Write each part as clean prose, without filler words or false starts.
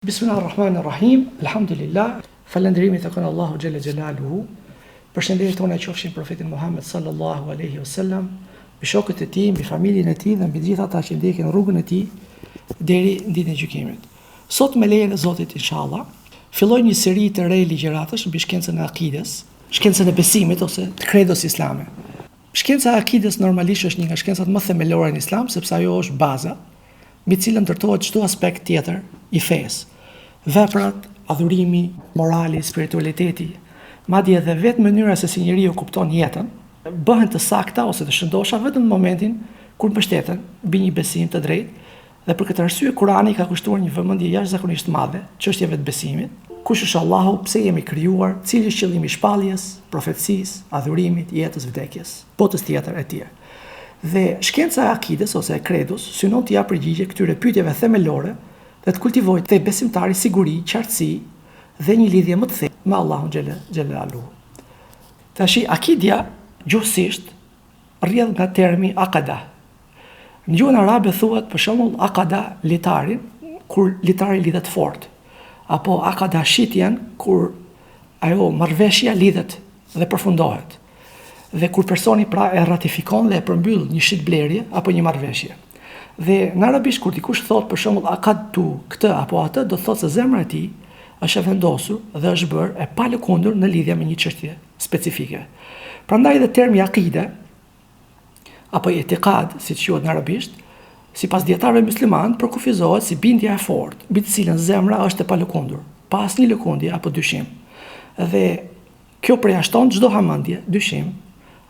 Bismillahirrahmanirrahim, alhamdulillah, falënderimi të kënë Allahu Gjelle Gjelaluhu, përshëndetje tona qofshin profetin Muhammed sallallahu alaihi wasallam, mbi shokët e tij, mbi familjen e tij dhe mbi gjithë ata që ndjekin rrugën e tij deri në ditën e gjykimit. Sot me lejen e Zotit inshallah, filloj një seri të re ligjëratash mbi shkencën e akides, shkencën e besimit ose të kredos islame. Shkenca e akides normalisht është një nga shkencat më themelore në Islam, sepse ajo është baza mbi cilën ndërtohet çdo aspekt tjetër i fesë. Veprat, adhurimi, morali, spiritualiteti, madje edhe vetë mënyra se si njeriu kupton jetën, bëhen të sakta ose të shëndosha vetëm në momentin kur mbështeten mbi një besim të drejtë, dhe për këtë arsye Kurani ka kushtuar një vëmendje jashtëzakonisht të madhe çështjeve të besimit, kush është Allahu, pse jemi krijuar, cili është qëllimi i shpalljes, profecisë, adhurimit, jetës, vdekjes, botës tjetër etj. Dhe shkenca e akides ose e kredus synon të japë përgjigje këtyre pyetjeve themelore dhe të kultivojë te besimtari siguri, qartësi dhe një lidhje më të thellë me Allahun Xhelaluhu. Tashi akidja gjuhësisht rrjedh nga termi aqada. Në gjuhën arabe thuhet për shembull aqada litarin kur litari lidhet fort, apo aqada shitjen kur ajo marrëveshja lidhet dhe përfundohet. Dhe kur personi pra e ratifikon dhe e përmbyll një shitblerje apo një marrëveshje. Dhe në arabisht kur dikush thot për shembull aqadtu këtë apo atë, do thotë se zemra e tij është e vendosur dhe është bërë e palëkundur në lidhje me një çështje specifike. Prandaj edhe termi akide apo itiqad, siç quhet në arabisht, sipas dietarëve musliman, përkufizohet si bindja e fortë, mbi të cilën zemra është e palëkundur, pa asnjë lëkundje apo dyshim. Dhe kjo përjashton çdo hamendje, dyshim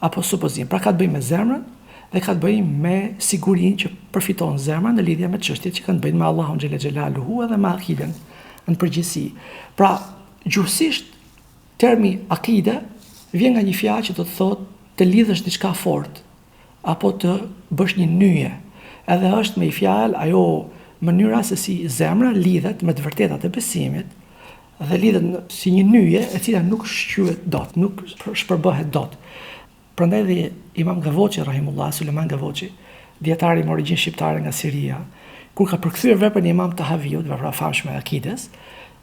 apo supozim. Pra ka të bëjë me zemrën dhe ka të bëjë me sigurinë që përfiton zemra në lidhje me çështjet që kanë të bëjnë me Allahun Xhelle Xhelaluhu dhe me akiden në përgjithësi. Pra, gjuhësisht termi akide vjen nga një fjalë që do të thotë të lidhësh diçka fort apo të bësh një nyje. Edhe është me një fjalë ajo mënyra se si zemra lidhet me të vërtetat e besimit dhe lidhet si një nyje e cila nuk shqyhet dot, nuk shpërbëhet dot. Prandaj dhe Imam Gavoçi rahimullah, Suleman Gavoçi, dietari me origjinë shqiptare nga Siria, kur ka përkthyer veprën e Imam Tahaviut, vepra famshme e akides,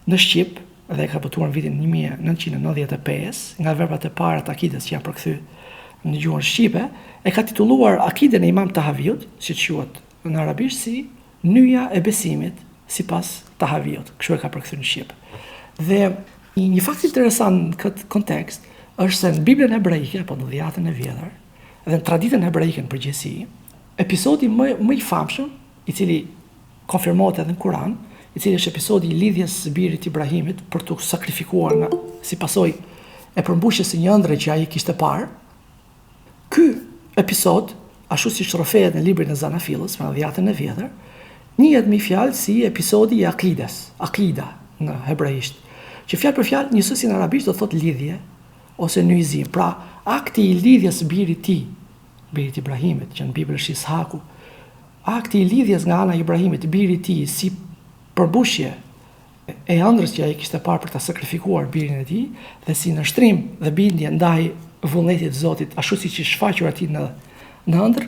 në shqip dhe ka botuar në vitin 1995, nga veprat e para të akides që janë përkthyer në gjuhën shqipe, e ka titulluar Akiden e Imam Tahaviut, siç quhet në arabisht, si nyja e besimit sipas Tahaviut. Kështu e ka përkthyer në shqip. Dhe një fakt interesant në këtë kontekst është se në Biblën hebreike apo në Dhjetën e Vjetër dhe në traditën hebreike në përgjithësi, episodi më i famshëm, i cili konfirmohet edhe në Kur'an, i cili është episodi i lidhjes së birit Ibrahimit për të sakrifikuar si pasojë e përmbushjes së një ëndre që ai kishte parë. Ky episod, ashtu siç rrëfehet në librin e Zanafillës, në Dhjetën e Vjetër, njihet me fjalë si episodi i akides, akida në hebraisht, që fjalë për fjalë njësoj në arabisht do thotë lidhje ose nyjëzim. Pra, akti i lidhjes birit Ibrahimit, që në Bibël është Ishaku, akti i lidhjes nga ana e Ibrahimit birit tij si përmbushje e ëndrës që ai kishte parë për ta sakrifikuar birin e tij dhe si nështrim dhe bindje ndaj vullnetit të Zotit, ashtu siç i shfaqur atij në ëndër,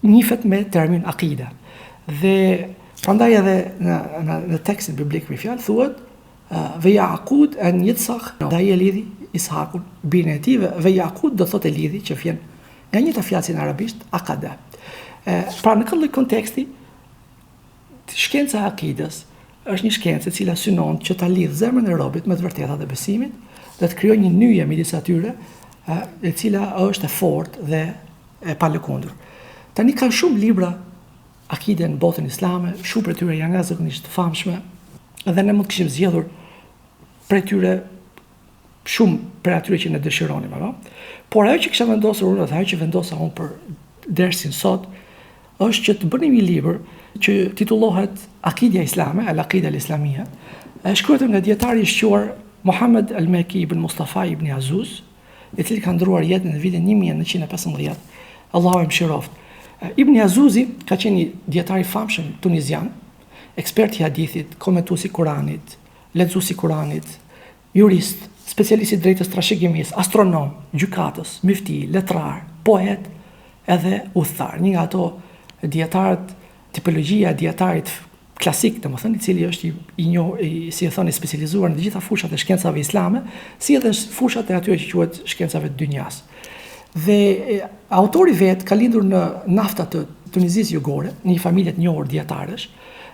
njihet me termin akida. Dhe prandaj edhe në tekstin biblik me fjalë thuhet ve Yaqud an Yitzhak, dhe ai e lidhi Ishakun, birin e tij, ve Yaqud do thotë lidhi që vjen nga njëta fjalë në arabisht akada. Pra në këtë konteksti, shkenca e akides është një shkencë e cila synon që ta lidh zemrën e robit me të vërtetat e besimit dhe të krijojë një nyje midis atyre, e cila është e fortë dhe e palëkundur. Tani kanë shumë libra akide në botën islame, shumë prej tyre janë jashtëzakonisht të famshme dhe ne mund të kishim zgjedhur prej tyre shumë për atyre që ne dëshironim, apo? Por ajo që kisha vendosur unë dhe ajo që vendosa unë për dersin sot është që të bënim një libër që titullohet Akidja Islame, al-Aqida al-Islamia, e shkruar nga dietari i shquar Muhammed al-Meki ibn Mustafa ibn Azuz, i cili ka ndruar jetën në vitin 1915. Allahu e mëshiroft. Ibn Azuzi ka qenë një dietar i famshëm tunizian, ekspert i hadithit, komentuesi i Kuranit, lexuesi i Kuranit, jurist, specialist i drejtës trashëgimisë, astronom, gjykatës, mufti, letrar, poet edhe udhëtar. Një nga ato dietarët, tipologjia e dietarit klasik, domethënë, i cili është si e thoni, specializuar në të gjitha fushat e shkencave islame, si edhe fushat e atyre që quhet shkencave të dynjas. Dhe autori vet ka lindur në nafta të Tunizisë jugore, në një familje të njohur dietarësh,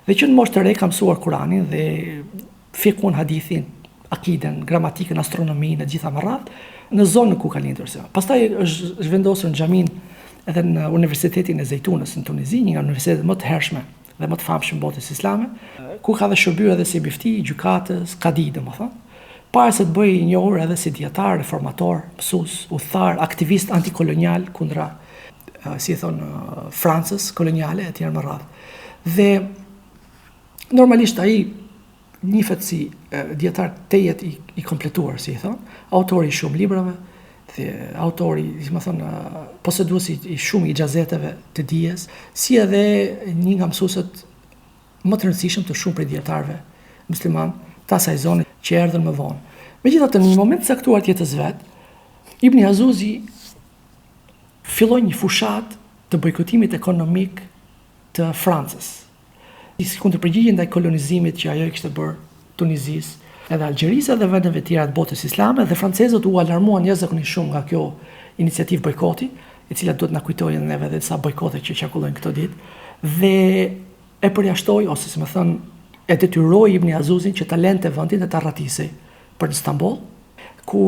dhe që në moshë të re ka mësuar Kur'anin dhe fikun, hadithin, akiden, gramatikën, astronominë, e gjitha më radh, në zonën ku ka lindur. Pastaj është vendosur në xhamin edhe në Universitetin e Zejtunës në Tunizi, një nga universitetet më të hershme dhe më të famshëm botës islame, ku ka dhe shërbyer edhe si bifti, gjykatës, kadi, domethënë, para se të bëjë i njohur edhe si dietar, reformator, mësues, udhëtar, aktivist antikolonial kundra, si e thon, Francës koloniale e tjerë më radh. Dhe normalisht ai njihet si dietar tejet i kompletuar, si i thon, autori i shumë librave, dhe autori, poseduesi i shumë ixhazeteve të dijes, si edhe një nga mësuesët më të rëndësishëm të shumë prej dietarëve musliman të asaj zone që erdhën më vonë. Megjithatë, në një moment të caktuar të jetës vet, Ibn Jauzi filloi një fushat të bojkotimit ekonomik të Francës, si kundër përgjigje ndaj kolonizimit që ajo i kishte bërë Tunizisë, edhe Algjerisë dhe vendeve tjera të botës islame, dhe francezët u alarmuan jashtëzakonisht shumë nga kjo iniciativë bojkoti, e cila duhet na kujtojë neve edhe sa bojkote që qarkullojnë këto ditë, dhe e përjashtoi, ose si më thënë, e detyroi Ibn Jauzin që ta lente vendin dhe ta rratisej për në Stamboll, ku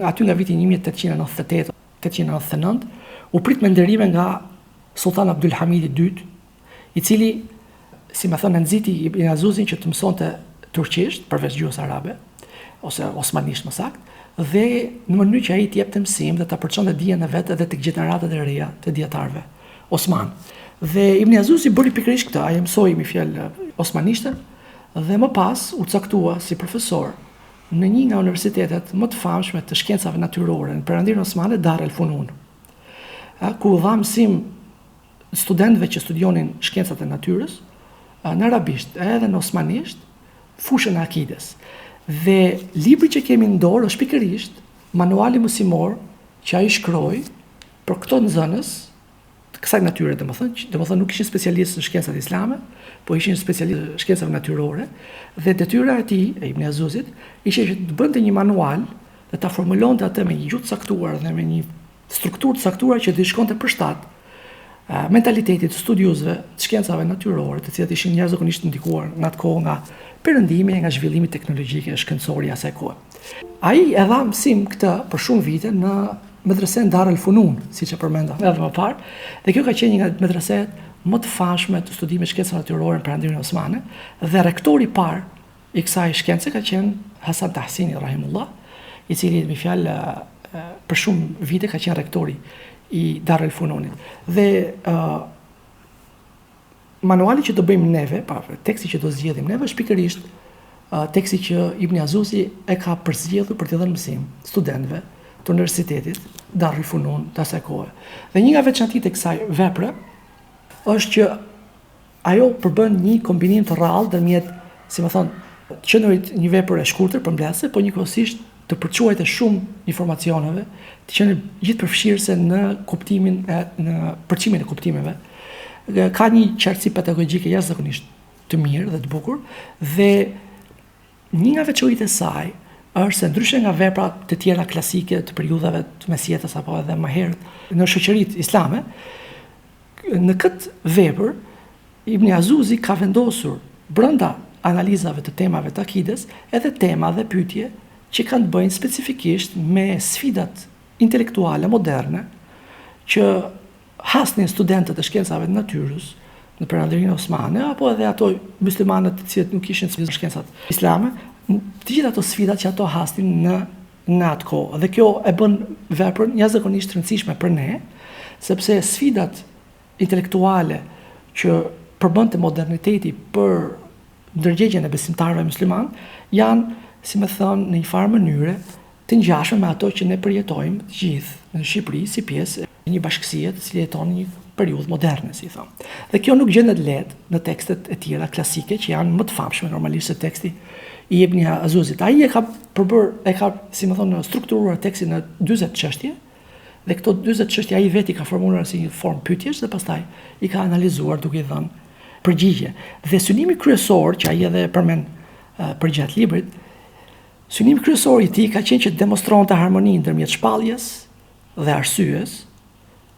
aty nga viti 1898-1899 u prit me nderime nga Sultan Abdulhamidi II, i cili, si më thënë, nxiti Ibn Jauzin që të mësonte turqisht, përveç gjuhës arabe, ose osmanisht më saktë, dhe në mënyrë që ai të jepte mësim dhe ta përçonte dijen e vet edhe tek gjeneratat e reja të dietarëve osman. Dhe Ibn Jauzi bëri pikërisht këtë, ai mësoi me fjalë osmanishten dhe më pas u caktua si profesor në një nga universitetet më të famshme të shkencave natyrore në Perëndinë Osmane, Dar el Funun, ku dha mësim studentëve që studionin shkencat e natyrës në arabisht edhe në osmanisht, fushën e akides. Dhe libri që kemi në dorë është pikërisht manuali mësimor që ai shkroi për këto nxënës të kësaj natyre, domethënë nuk ishin specialistë në shkencat islame, po ishin specialistë në shkencave natyrore, dhe detyra e tij, e Ibn Jauzit, ishte që të bënte një manual dhe ta formulonte atë me një gjuhë të caktuar dhe me një strukturë të caktuar që të shkonte përshtat mentalitetit të studiuesve të shkencave natyrore, të cilat ishin jashtëzakonisht ndikuar në atë kohë nga perëndimi, nga zhvillimi teknologjik e shkencor i asaj kohe. Ai e dha mësim këtë për shumë vite në medresen Dar el Funun, siç e përmenda edhe më parë, dhe kjo ka qenë një nga medreset më të famshme të studimit shkencave natyrore në Perëndinë Osmane, dhe rektori i parë i kësaj shkence ka qenë Hasan Tahsini rahimullah, i cili me fjalë për shumë vite ka qenë rektori i Dar el Fununit. Dhe manuali që do bëjmë neve, teksti që do zgjedhim neve, është pikërisht teksti që Ibn Jauzi e ka përzgjedhur për t'i dhënë mësim studentëve të universitetit Dar el Funun të asaj kohe. Dhe një nga veçantitë e kësaj vepre është që ajo përbën një kombinim të rrallë ndërmjet, si më thon, qendrit një vepër e shkurtër përmbledhëse, po njëkohësisht të përquajtë shumë informacioneve, të qenë gjithë përfshirëse në kuptimin në përcimin e kuptimeve. Ka një qartësi pedagogjike jashtëzakonisht të mirë dhe të bukur, dhe një nga veçoritë e saj është se ndryshe nga vepra të tjera klasike të periudhave të mesjetës apo edhe më herët në shoqëritë islame, në këtë vepër Ibn Jauzi ka vendosur brenda analizave të temave të akides edhe tema dhe pyetje që kanë të bëjnë specifikisht me sfidat intelektuale moderne që hasnin studentët e shkencave të natyrës në Perëndirinë Osmane, apo edhe ato muslimanët të cilët nuk ishin në shkencat islame, të gjitha ato sfidat që ato hasnin në atë kohë. Dhe kjo e bën veprën jashtëzakonisht rëndësishme për ne, sepse sfidat intelektuale që përbënte moderniteti për ndërgjegjen e besimtarëve musliman janë, si më thënë, në një farë mënyre të ngjashme me ato që ne përjetojmë të gjithë në Shqipëri si pjesë e një bashkësie të cilë jeton një periudhë moderne, si thonë. Dhe kjo nuk gjendet lehtë në tekstet e tjera klasike që janë më të famshme normalisht se teksti i Ibn Jauzit. Ai e ka si më thonë, strukturuar tekstin në 40 çështje, dhe këto 40 çështje ai vetë i ka formuluar si një formë pyetjesh dhe pastaj i ka analizuar duke i dhënë përgjigje. Dhe synimi kryesor, që ai edhe përmend përgjatë librit, synimi kryesor i tij ka qenë që të demonstronte harmoninë ndërmjet shpalljes dhe arsyes,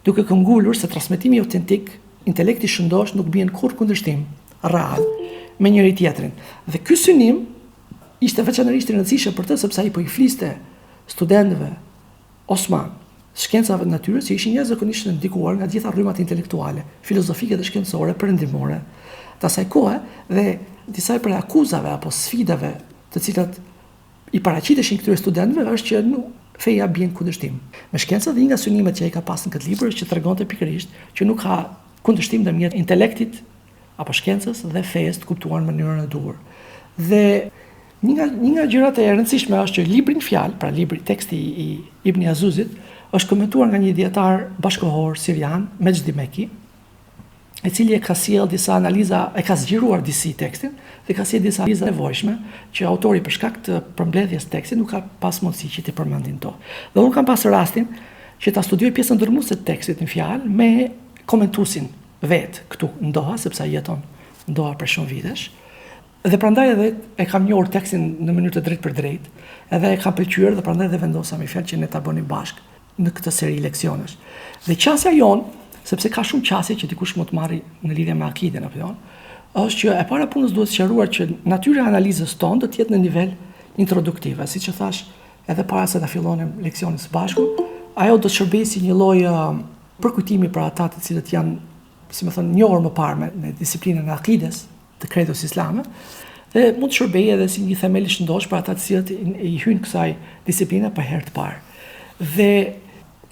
duke këmbgulur se transmetimi autentik, intelekti shëndosh nuk bien kurrë kundërshtim real me njëri tjetrin. Dhe ky synim ishte veçanërisht i rëndësishëm për të, sepse ai po i fliste studentëve osman, shkencave të natyrës, që ishin jashtëzakonisht të ndikuar nga gjitha rrymat intelektuale, filozofike dhe shkencore, perëndimore të asaj kohe, dhe disa prej akuzave apo sfidave të cilat i paraqiteshin këtyre studentëve është që feja bien kundërshtim me shkencën, dhe një nga synimet që ai ka pasur në këtë libër është që tregonte pikërisht që nuk ka kundërshtim ndërmjet intelektit apo shkencës dhe fesë të kuptuar në mënyrën e duhur. Dhe një nga gjërat e rëndësishme është që libri në fjalë, pra teksti i Ibn Jazuzit, është komentuar nga një dietar bashkohor sirian, Mejdi Meki, i cili e ka sjell disa analiza, e ka zgjeruar disi tekstin dhe ka sjell disa analiza nevojshme që autori për shkak të përmbledhjes së tekstit nuk ka pas mundësi që t'i përmendin to. Dhe unë kam pasur rastin që ta studioj pjesën ndërmuese të tekstit në fjalë me komentuesin vet këtu në Doha, sepse ai jeton në Doha për shumë vitesh. Dhe prandaj edhe e kam njohur tekstin në mënyrë të drejtë për drejtë, edhe e kam pëlqyer dhe prandaj edhe vendosa me fjalë që ne ta bënim bashkë në këtë seri leksionesh. Dhe qasja jon, sepse ka shumë qasje që dikush mund të marrë në lidhje me akiden apo jo, është që e para punës duhet sqaruar që natyra e analizës tonë do të jetë në nivel introduktiv, siç e thash edhe para se ta fillonim leksionin së bashku, ajo do të shërbejë si një lloj përkujtimi për ata të cilët janë, si më thon, njohur më parë me disiplinën e akides të kredos islame, dhe mund të shërbejë edhe si një themel i shëndosh për ata të cilët i hyjnë kësaj disipline për herë të parë. Dhe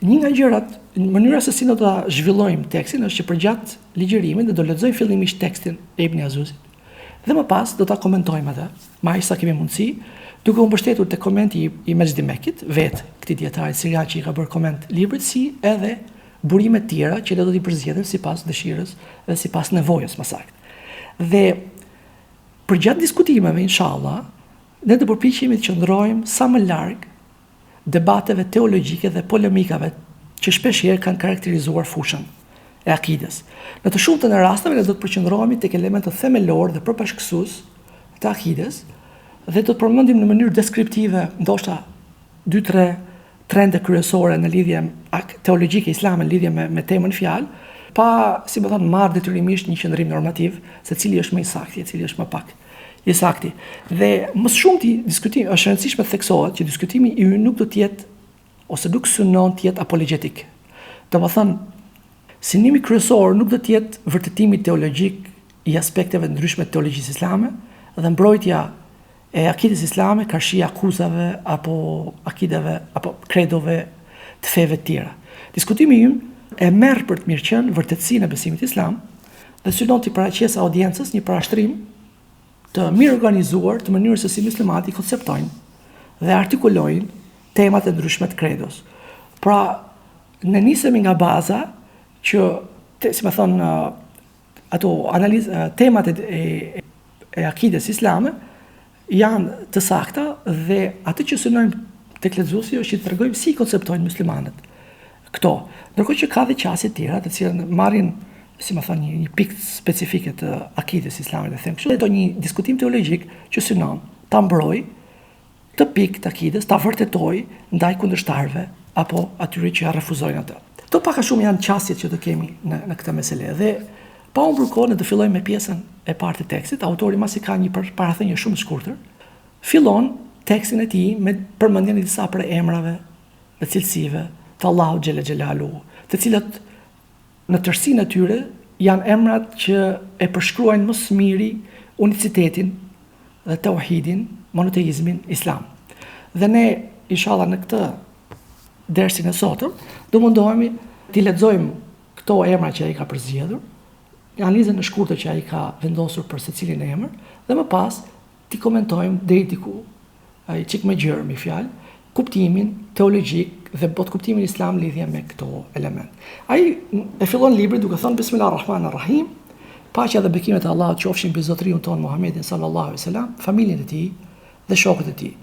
një nga gjërat, mënyra se si do ta zhvillojmë tekstin është që përgjatë ligjërimit do lexojmë fillimisht tekstin e Ibn Jazuzit dhe më pas do ta komentojmë atë, me aq sa kemi mundësi, duke u mbështetur te komenti i Mejdi Mekit, vetë këtij dietari sirian që i ka bërë koment librit, si edhe burime të tjera që do t'i përzgjedhim sipas dëshirës dhe sipas nevojës më saktë. Dhe përgjatë diskutimeve, inshallah, ne do përpiqemi të qëndrojmë sa më larg debateve teologjike dhe polemikave që shpeshherë kanë karakterizuar fushën e akides. Në të shumtën e rasteve ne do të përqendrohemi tek elementët themelor dhe përbashkësues të akides dhe do të përmendim në mënyrë deskriptive ndoshta 2-3 trende kryesore në lidhje teologjike islame në lidhje me temën fjalë, pa, si më thënë, marrë detyrimisht një qëndrim normativ se cili është më i saktë, cili është më pak i saktë. Dhe më shumë diskutimi është rëndësishme të theksohet që diskutimi i ynë nuk do të jetë ose nuk synon të jetë apologetik. Domethënë, synimi kryesor nuk do të jetë vërtetimi teologjik i aspekteve ndryshme të teologjisë islame dhe mbrojtja e akides islame karshi akuzave apo akideve apo kredove të feve të tjera. Diskutimi ynë e merr për të mirëqenë vërtetësinë e besimit islam dhe synon të paraqesë audiencës një parashtrim të mirë organizuar të mënyrës se si muslimanët i konceptojnë dhe artikulojnë temat e ndryshme të kredos. Pra, ne nisemi nga baza që, si më thonë, ato temat e akides islame janë të sakta dhe atë që synojmë tek lexuesi është që të tregojmë si konceptojnë muslimanët këto. Ndërkohë që ka dhe qasje tjera të cilat marrin, si më thonë, një pikë specifike të akides islame, dhe them kështu, do një diskutim teologjik që synon ta mbrojë të pikë të akides, ta vërtetoj ndaj kundërshtarëve apo atyre që ja refuzojnë atë. Këto pak a shumë janë qasjet që do kemi në këtë mesele. Dhe pa humbur kohë, ne do fillojmë me pjesën e parë të tekstit. Autori masi ka një parathënie shumë të shkurtër, fillon tekstin e tij me përmendjen e disa prej emrave dhe cilësive të Allahut xhela xhelaluhu, të cilat në tërësinë e tyre janë emrat që e përshkruajnë më së miri unicitetin dhe tauhidin, monoteizmin islam. Dhe ne, inshallah, në këtë dersin e sotëm, do mundohemi t'i lexojmë këto emra që ai ka përzgjedhur, analizën e shkurtër që ai ka vendosur për secilin emër, dhe më pas t'i komentojmë deri diku, ai çik më gjerë me fjalë, kuptimin teologjik dhe bot kuptimin islam lidhje me këto element. Ai e fillon librin duke thënë Bismillahirrahmanirrahim, paqja dhe bekimet e Allahut qofshin mbi zotëriun ton Muhammedin sallallahu alaihi wasallam, familjen e tij dhe shokët e tij.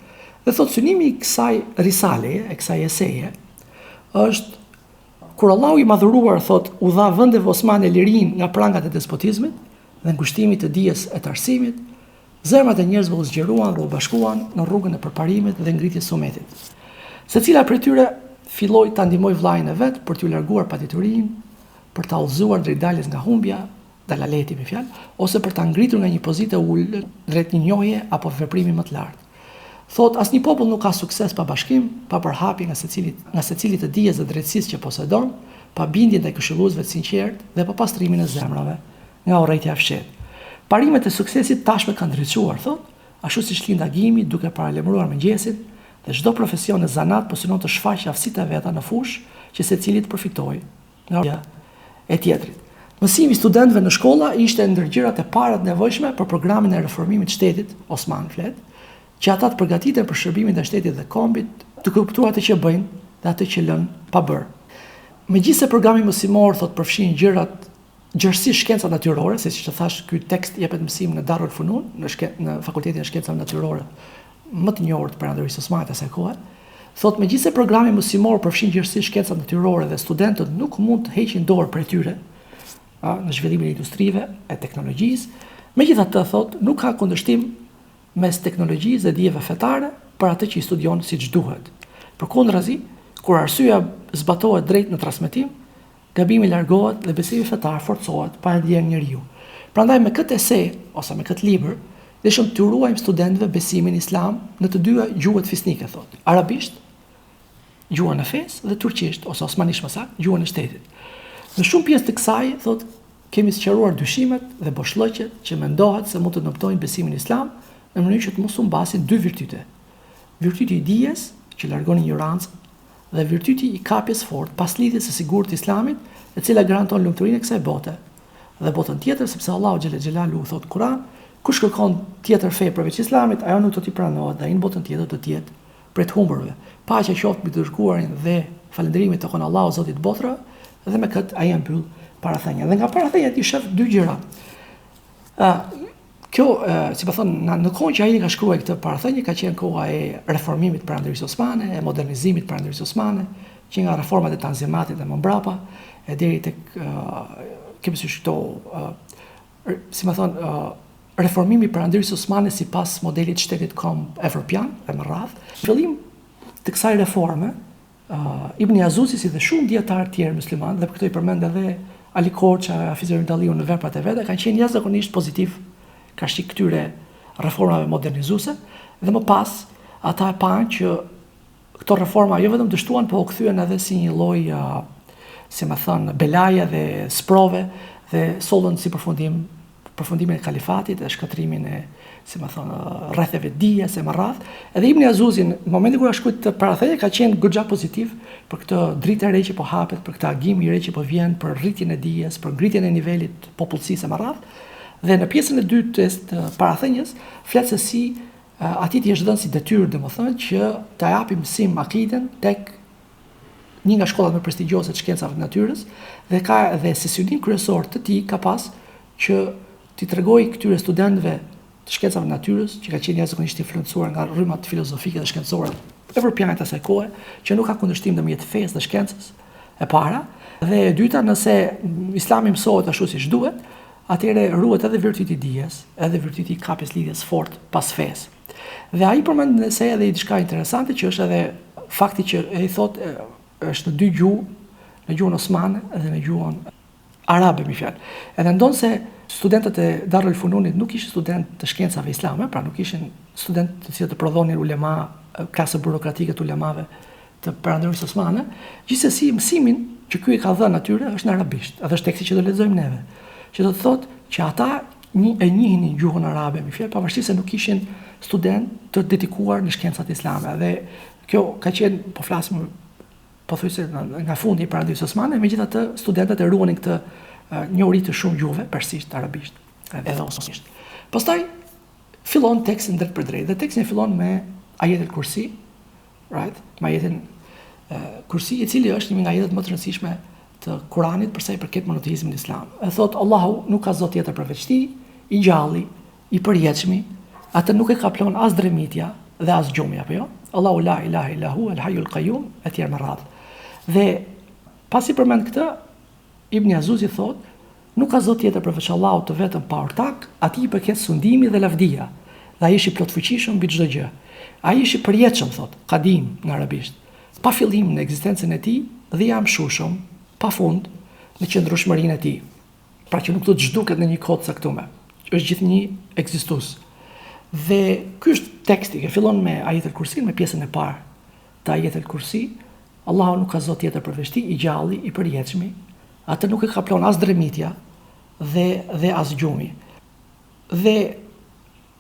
Dhe thot synimi i kësaj risale, e kësaj eseje, është kur Allahu i madhëruar thot u dha vendeve Osmane lirin nga prangat e despotizmit dhe ngushtimi të dijes e të arsimit, zemrat e njerëzve u zgjeruan dhe u bashkuan në rrugën e përparimit dhe ngritjes së umetit. Secila prej tyre filloi ta ndihmoj vllajën e vet për t'u larguar paditurinë, për ta udhëzuar drejt daljes nga humbja, dalaleti me fjalë, ose për ta ngritur nga një pozitë e ulët drejt një njohje apo veprimi më të lartë. Thot, asnjë popull nuk ka sukses pa bashkim, pa përhapje nga secilit të dijes dhe drejtësisë që posedon, pa bindjen ndaj këshilluesve të sinqertë dhe pa pastrimin e zemrave nga urrejtja e fshehtë. Parimet e suksesit tashmë kanë ndriçuar, thot, ashtu siç lind agimi duke paralajmëruar mëngjesin, dhe çdo profesion e zanat po synon të shfaqë aftësitë e veta në fushë që secili të përfitojë nga e tjetrit. Mësimi i studentëve në shkolla ishte ndër gjërat e para të nevojshme për programin e reformimit të shtetit Osman flet, që ata të përgatiten për shërbimin e shtetit dhe kombit, të kuptuar atë që bëjnë dhe atë që lënë pa bërë. Megjithëse programi mësimor thot përfshin gjërësisht shkenca natyrore, se siç të thash, ky tekst jepet mësim në Darul Funun, në Fakultetin e Shkencave Natyrore, më të njohur të Perandërisë Osmane asaj kohe. Thot, megjithëse programi mësimor përfshin gjërësisht shkenca natyrore dhe studentët nuk mund të heqin dorë prej tyre në zhvillimin e industrive, e teknologjisë, megjithatë thot, nuk ka kundërshtim mes teknologjisë dhe dijeve fetare për atë që i studion siç duhet. Përkundrazi, kur arsyeja zbatohet drejt në transmetim, gabimi largohet dhe besimi fetar forcohet pa ndjenjë njeriu. Prandaj me këtë esej ose me këtë libër, dëshëm të ruajmë studentëve besimin islam në të dyja gjuhët fisnike, thot. Arabisht, gjuhën e fesë, dhe turqisht ose osmanisht më saktë, gjuhën e shtetit. Në shumë pjesë të kësaj, thot, kemi sqaruar dyshimet dhe boshllëqet që mendohet se mund të nëptojnë besimin islam në mënyrë që të mos u mbasin dy virtyte. Virtyti i dijes, që largon ignorancën, dhe virtyti i kapjes fort pas lidhjes së sigurt të islamit, e cila garanton lumturinë e kësaj bote dhe botën tjetër, sepse Allahu xhelle xhelalu thot Kur'an, kush kërkon tjetër fe përveç islamit, ajo nuk do t'i pranohet dhe ai në botën tjetër do të jetë prej të humburve. Paqja qoftë mbi të dërguarin dhe falënderimi tek Allahu Zoti i botrave, dhe me këtë ai e mbyll parathënia. Dhe nga parathënia ti shef dy gjëra. Kjo, si po thon, në kohën që ai ka shkruar këtë parathënie, ka qenë koha e reformimit të Perandërisë Osmane, e modernizimit të Perandërisë Osmane, që nga reformat e Tanzimatit dhe më mbrapa, e deri tek kemi si këto, si më thon, reformimi i Perandërisë Osmane sipas modelit shtetit evropian dhe më radh. Fillim të kësaj reforme, Ibn Azuzi si dhe shumë dietarë tjerë musliman, dhe për këtë i përmend edhe Ali Korça, Hafiz Dalliu në veprat e veta, kanë qenë jashtëzakonisht pozitiv kashik këtyre reformave modernizuese, dhe më pas ata e panë që këto reforma jo vetëm dështuan, po u kthyen edhe si një lloj, si më thon, belaje dhe sprove, dhe sollën si përfundimin e kalifatit dhe shkatrimin e, si më thonë, rretheve dijes e më radh. Edhe Ibn Azuzi në momentin kur ka shkruar këtë parathënie ka qenë goxha pozitiv për këtë dritë e re që po hapet, për këtë agim i re që po vjen, për rritjen e dijes, për ngritjen e nivelit popullsisë e më radh. Dhe në pjesën e dytë të parathënies flet se si atij i është dhënë si detyrë, domethënë, që ta japi mësim akiden tek një nga shkollat më prestigjioze të shkencave të natyrës, dhe ka edhe sesionin kryesor të tij ka pas që t'i tregoj këtyre studentëve të shkencave natyrës, që ka qenë jashtëzakonisht influencuar nga rrymat filozofike dhe shkencore evropiane të asaj kohe, që nuk ka kundërshtim ndërmjet fesë dhe shkencës e para, dhe e dyta, nëse Islami mësohet ashtu siç duhet, atëherë ruhet edhe virtyti i dijes, edhe virtyti i kapjes lidhjes fort pas fesë. Dhe ai përmend se edhe diçka interesante që është edhe fakti që ai thotë është në dy gjuhë, në gjuhën osmane dhe në gjuhën arabe, më fjalë. Edhe ndonë se studentët e Darul Fununit nuk ishin studentë të shkencave islame, pra nuk ishin studentë të cilët të prodhonin ulema, klasë burokratike të ulemave të Perandërisë Osmane, gjithsesi mësimin që ky i ka dhënë atyre është në arabisht, edhe është teksti që do lexojmë neve, që do të thotë që ata e njihnin gjuhën arabe, më fjalë, pavarësisht se nuk ishin studentë të dedikuar në shkencat islame. Dhe kjo ka qenë, po flasim pothuajse nga fundi i Perandërisë Osmane, megjithatë studentët e ruanin këtë njohuri të shumë gjuhëve, persisht, arabisht, edhe osmanisht. Pastaj fillon tekstin drejt për drejt, dhe teksti fillon me ajetul Kursi, right? Me ajetin Kursi, i cili është një nga ajetet më të rëndësishme të Kuranit për sa i përket monoteizmit në Islam. E thot Allahu nuk ka zot tjetër përveç tij, i gjalli, i përjetshmi, atë nuk e kaplon as dremitja dhe as gjumi, apo jo? Allahu la ilaha illa hu el hayyul qayyum, etj me radhë. Dhe pasi përmend këtë, Ibn Azuzi thot, nuk ka Zot tjetër përveç Allahut të vetëm pa ortak, atij i përket sundimi dhe lavdia, dhe ai është i plotfuqishëm mbi çdo gjë. Ai është i përjetshëm, thot, qadim në arabisht, pa fillim në ekzistencën e tij dhe i amshushëm, pa fund në qëndrueshmërinë e tij. Pra që nuk do të zhduket në një kohë të caktuar. Është gjithnjë ekzistues. Dhe ky është teksti që fillon me Ajetul Kursi, me pjesën e parë të Ajetul Kursi. Allahu nuk ka Zot tjetër përveç tij, i gjalli, i përjetshëm. Atë nuk e kaplon as dremitja dhe as gjumi. Dhe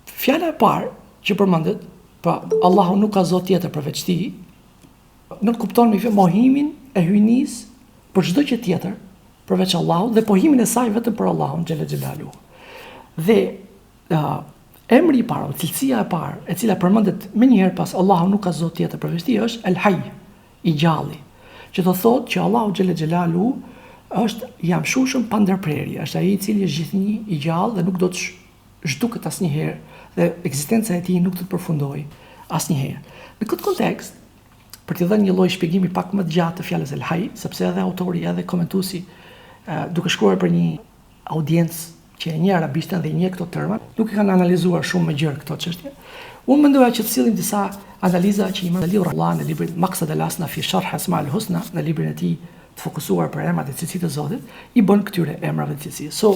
fjala e parë që përmendet, pra Allahu nuk ka Zot tjetër përveç tij, nuk kupton me mohimin e hyjnis për çdo gjë tjetër përveç Allahut dhe pohimin e saj vetëm për Allahun xhela xhelalu. Dhe emri i parë, cilësia e parë, e cila përmendet më njëherë pas Allahu nuk ka Zot tjetër përveç tij, është El Hayy, i gjalli, që do thotë që Allahu xhela xhelalu është i amshushëm pa ndërprerje, është ai i cili është gjithnjë i gjallë dhe nuk do të zhduket asnjëherë dhe ekzistenca e tij nuk do të përfundojë asnjëherë. Në këtë kontekst, për të dhënë një lloj shpjegimi pak më të gjatë të fjalës El Hayy, sepse edhe autori edhe komentuesi duke shkruar për një audiencë që e njeh arabishtën dhe i njeh këto terma, nuk e kanë analizuar shumë më gjerë këto çështje. Unë mendova që të sillim disa analiza që Imam Ali rahimahullah në librin Maqsad al-Asna fi Sharh Asma al-Husna, në librin e tij të fokusuar për emrat e cilësitë të Zotit, i bën këtyre emrave të cilësi.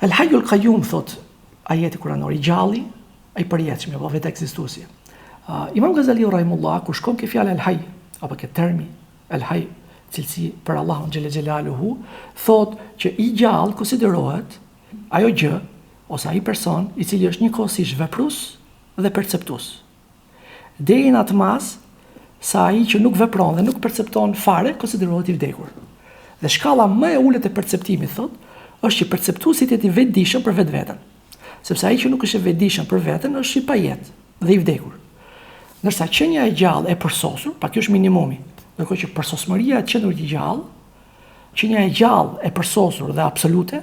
El Hayy al-Qayyum, thot ajeti kuranor, i gjalli, ai përjetshëm, apo vetë ekzistuesi. Imam Ghazali rahimahullah, kur shkon ke fjala El Hayy apo ke termi El Hayy, cilësi për Allahun xhela xhelaluhu, thot që i gjallë konsiderohet ajo gjë ose ai person i cili është njëkohësisht veprues dhe perceptues. Deri në atë mas sa ai që nuk vepron dhe nuk percepton fare konsiderohet i vdekur. Dhe shkalla më e ulët e perceptimit, thot, është që perceptuesi të jetë i vetëdijshëm për vetveten. Sepse ai që nuk është i vetëdijshëm për veten është i pajet dhe i vdekur. Ndërsa qenia e gjallë e përsosur, pa kjo është minimumi, ndërkohë që përsosmëria e qenurit i gjallë, qenia e gjallë e përsosur dhe absolute,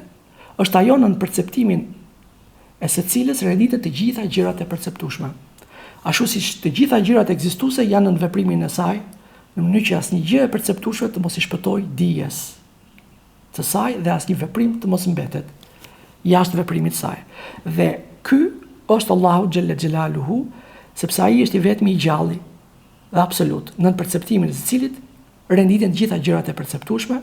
është ajo në perceptimin e secilës renditet të gjitha gjërat e perceptueshme. Ashtu siç të gjitha gjërat ekzistuese janë në veprimin e saj, në mënyrë që asnjë gjë e perceptueshme të mos i shpëtojë dijes të saj dhe asnjë veprim të mos mbetet jashtë veprimit të saj. Dhe ky është Allahu xhella xhelaluhu, sepse ai është i vetmi i gjalli dhe absolut, në perceptimin e të cilit renditen të gjitha gjërat e perceptueshme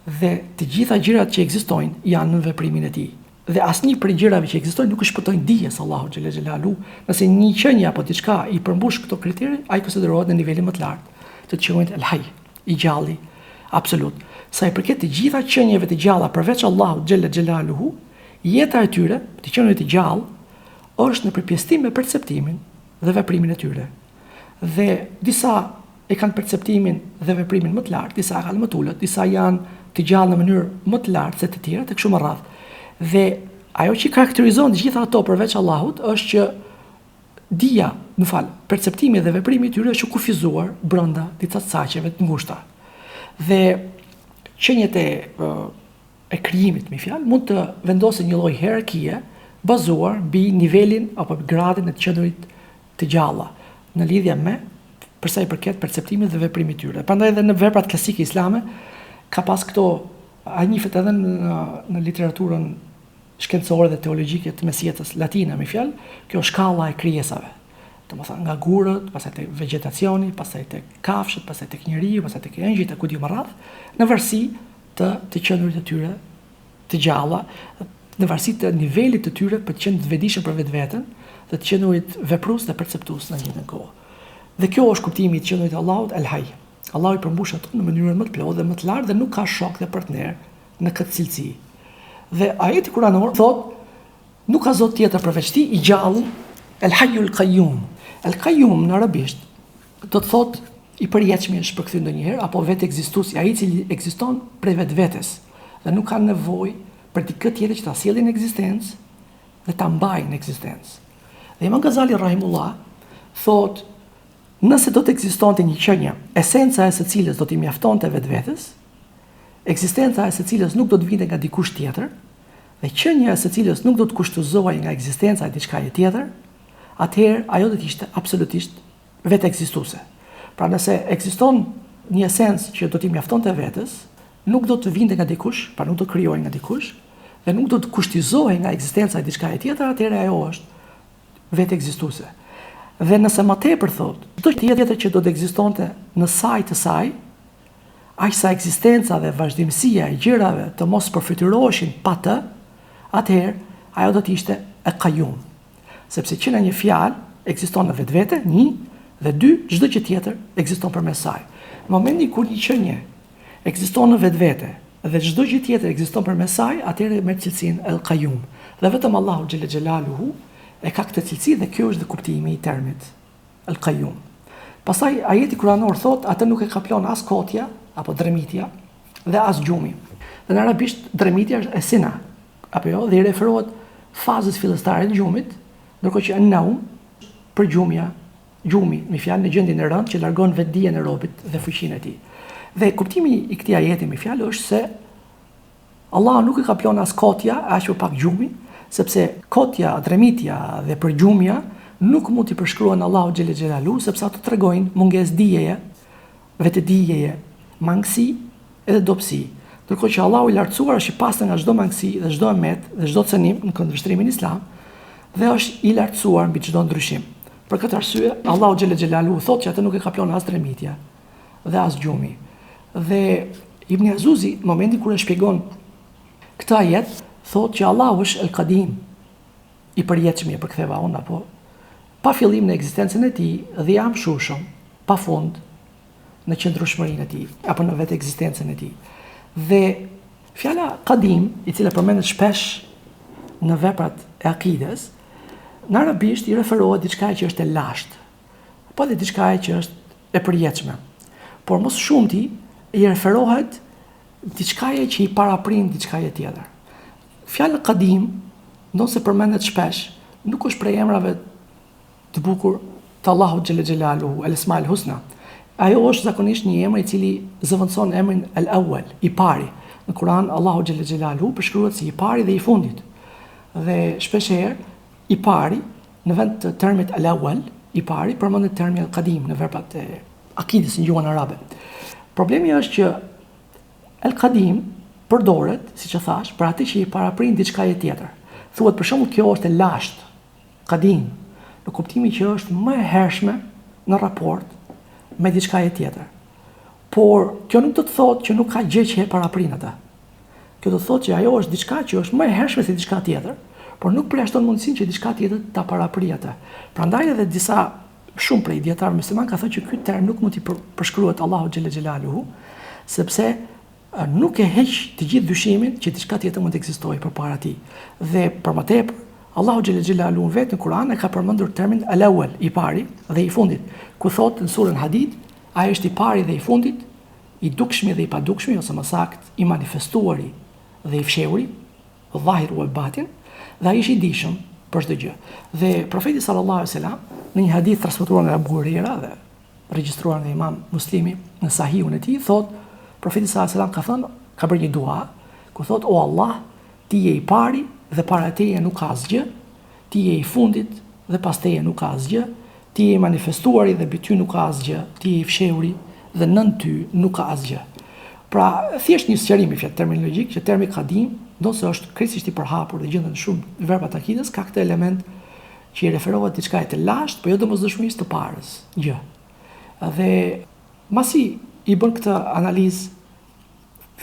dhe të gjitha gjërat që ekzistojnë janë në veprimin e tij. Dhe asnjë prej gjërave që ekzistojnë nuk i shpëtojnë dijes Allahu xhella xhelalu. Nëse një qenie apo diçka i përmbush këto kritere, ai konsiderohet në nivelin më të lartë, të quajtur El Hayy, i gjalli absolut. Sa i përket të gjitha qenieve të gjalla përveç Allahut xhella xhelaluhu, jeta e tyre, të qenieve të gjallë, është në përpjestim me perceptimin dhe veprimin e tyre. Dhe disa e kanë perceptimin dhe veprimin më të lartë, disa kanë më të ulët, disa janë të gjallë në mënyrë më të lartë se të tjerat, e kështu me radhë. Dhe ajo që karakterizon të gjitha ato përveç Allahut është që dija, perceptimi dhe veprimi i tyre është kufizuar brenda disa saqeve të ngushta. Dhe qenjet e krijimit, me fjalë, mund të vendosin një lloj hierarkie bazuar mbi nivelin apo gradin e të qenurit të gjalla në lidhje me përsa i përket perceptimit dhe veprimit tyre. Prandaj edhe në veprat klasike islame ka pas këto, ai njihet edhe në literaturën shkencore dhe teologjike të mesjetës latine, me fjalë, kjo shkalla e krijesave. Domethënë nga gurët, pastaj tek vegjetacioni, pastaj tek kafshët, pastaj tek njeriu, pastaj tek engjëjt e kujt më radh, në varësi të qenurit të tyre të gjalla, në varësi të nivelit të tyre për të qenë të vetëdijshëm për vetveten dhe të qenurit veprues dhe perceptues në njëjtën kohë. Dhe kjo është kuptimi i qenurit të Allahut El Hayy. Allahu i përmbush ato në mënyrën më të plotë dhe më të lartë dhe nuk ka shok dhe partner në këtë cilësi. Dhe ajeti kuranor thotë nuk ka Zot tjetër përveç tij, i gjalli, El Hayy al-Qayyum. El-Qayyum në arabisht do të thotë i përjetshëm, është përkthyr ndonjëherë apo vetë ekzistuesi, ai i cili ekziston prej vetvetes dhe nuk ka nevojë për dikë tjetër që ta sjellë në ekzistencë dhe ta mbajë në ekzistencë. Dhe Imam Ghazali rahimullah thotë nëse do të ekzistonte një qenie, esenca e së cilës do t'i mjaftonte vetvetes, ekzistenca e së cilës nuk do të vinte nga dikush tjetër, dhe qenia e së cilës nuk do të kushtozohej nga ekzistenca e diçkaje tjetër, atëherë ajo do të ishte absolutisht vetë ekzistuese. Pra nëse ekziston një esencë që do t'i mjaftonte vetes nuk do të vinte nga dikush, pra nuk do të krijohej nga dikush, dhe nuk do të kushtizohej nga ekzistenca e diçka tjetër, atëherë ajo është vetë ekzistuese. Dhe nëse më tepër thotë, çdo tjetër që do të ekzistonte në saj të saj, aq sa ekzistenca dhe vazhdimësia e gjërave të mos përfituroheshin pa të, atëherë ajo do të ishte e qayyum. Sepse që në një fjalë ekziston në vetvete, një, dhe dy, çdo gjë tjetër ekziston përmes saj. Në momentin kur një qenie ekziston në vetvete dhe çdo gjë tjetër ekziston përmes saj, atëherë merr cilësinë El Qayyum. Dhe vetëm Allahu xhelle xhelaluhu e ka këtë cilësi dhe kjo është dhe kuptimi i termit El Qayyum. Pastaj ajeti kuranor thot, atë nuk e kaplon as kotja apo dremitja dhe as gjumi. Dhe në arabisht dremitja është esina, apo jo, dhe i referohet fazës fillestare të gjumit, ndërkohë që an-naum për gjumi, me fjalë në gjendjen e rëndë që largon vetdijen e robit dhe fuqinë e tij. Dhe kuptimi i këtij ajeti me fjalë është se Allah nuk e ka plon as kotja, as pak gjumi, sepse kotja, dremitja dhe përgjumja nuk mund t'i përshkruan Allahu xhelle xhelalu, sepse ato tregojnë mungesë dijeje, vetëdijeje, mangësi edhe dobësi. Ndërkohë që Allahu i lartësuar është i pastër nga çdo mangësi dhe çdo emet dhe çdo cënim në kundërshtrimin islam dhe është i lartësuar mbi çdo ndryshim. Për këtë arsye, Allahu xhelle xhelalu thotë që atë nuk e ka plon as dremitja dhe as gjumi. Dhe Ibn Azuzi, në momentin kur e shpjegon këtë ajet, thotë që Allahu është El Qadim, i përjetshëm, e përktheva unë apo pa fillim në ekzistencën e tij dhe i amshushëm, pa fund në qëndrueshmërinë e tij apo në vetë ekzistencën e tij. Dhe fjala Qadim, i cila përmendet shpesh në veprat e akides, në arabisht i referohet diçka që është e lashtë, apo dhe diçka që është e përjetshme. Por mos shumti i referohet diçka që i paraprin diçka tjetër. Fjala Qadim, ndonse përmendet shpesh, nuk është prej emrave të bukur të Allahut xhelle xhelaluhu, el-Esmaul Husna. Ajo është zakonisht një emër i cili zëvendëson emrin el-Awwal, i pari. Në Kur'an Allahu xhelle xhelaluhu përshkruhet si i pari dhe i fundit. Dhe shpeshherë i pari, në vend të termit al-awwal, i pari, përmendet termi al-qadim në verbet e akides në gjuhën arabe. Problemi është që al-qadim përdoret, siç e thash, për atë që i paraprin diçka tjetër. Thuhet për shembull kjo është e lashtë, qadim, në kuptimin që është më e hershme në raport me diçka tjetër. Por kjo nuk do të thotë që nuk ka gjë që e paraprin atë. Kjo do të thotë që ajo është diçka që është më e hershme se diçka tjetër, por nuk përjashton mundësinë që diçka tjetër ta paraprijë atë. Prandaj edhe shumë prej dietarëve musliman ka thënë që ky term nuk mund t'i përshkruhet Allahu xhelle xhelaluhu, sepse nuk e heq të gjithë dyshimin që diçka tjetër mund të ekzistojë përpara tij. Dhe për më tepër, Allahu xhelle xhelaluhu vetë në Kur'an e ka përmendur termin al-awwal, i pari dhe i fundit, ku thotë në surën Hadid, ai është i pari dhe i fundit, i dukshmi dhe i padukshmi, ose më saktë, i manifestuari dhe i fshehuri, dhahir wal batin, dhe ai është i dijshëm për çdo gjë. Dhe profeti sallallahu alajhi wasallam në një hadith transmetuar nga Abu Huraira dhe regjistruar nga Imam Muslimi në Sahihun e tij, thotë profeti sallallahu alajhi wasallam ka thënë, ka bërë një dua, ku thotë: O Allah, ti je i pari dhe para teje nuk ka asgjë, ti je i fundit dhe pas teje nuk ka asgjë, ti je i manifestuari dhe mbi ty nuk ka asgjë, ti je i fshehuri dhe nën ty nuk ka asgjë. Pra, thjesht një sqarim i fjalë terminologjik që termi qadim, ndonse është krejtësisht i përhapur dhe gjendet në shumë verba të akides, ka këtë element që i referohet diçka të lashtë, por jo domosdoshmërisë të parës, gjë. Dhe masi i bën këtë analizë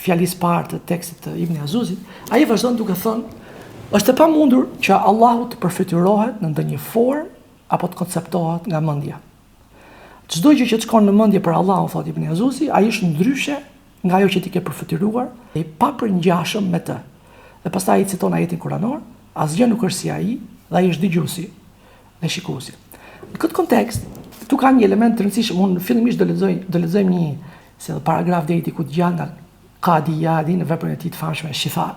fjalisë parë të tekstit të Ibn Azuzit, ai vazhdon duke thënë, është e pamundur që Allahu të përfiturohet në ndonjë formë apo të konceptohet nga mendja. Çdo gjë që të shkon në mendje për Allahun, thotë Ibn Azuzi, ai është ndryshe nga ajo që ti ke përfituar dhe i papërngjashëm me të. Dhe pastaj i citon ajetin kuranor, asgjë nuk është si ai, dhe ai është dëgjuesi dhe shikuesi. Në këtë kontekst, tu ka një element të rëndësishëm, unë fillimisht do lexojmë një paragraf deri diku të gjatë nga Qadi Iyadi në veprën e tij të famshme Shifa.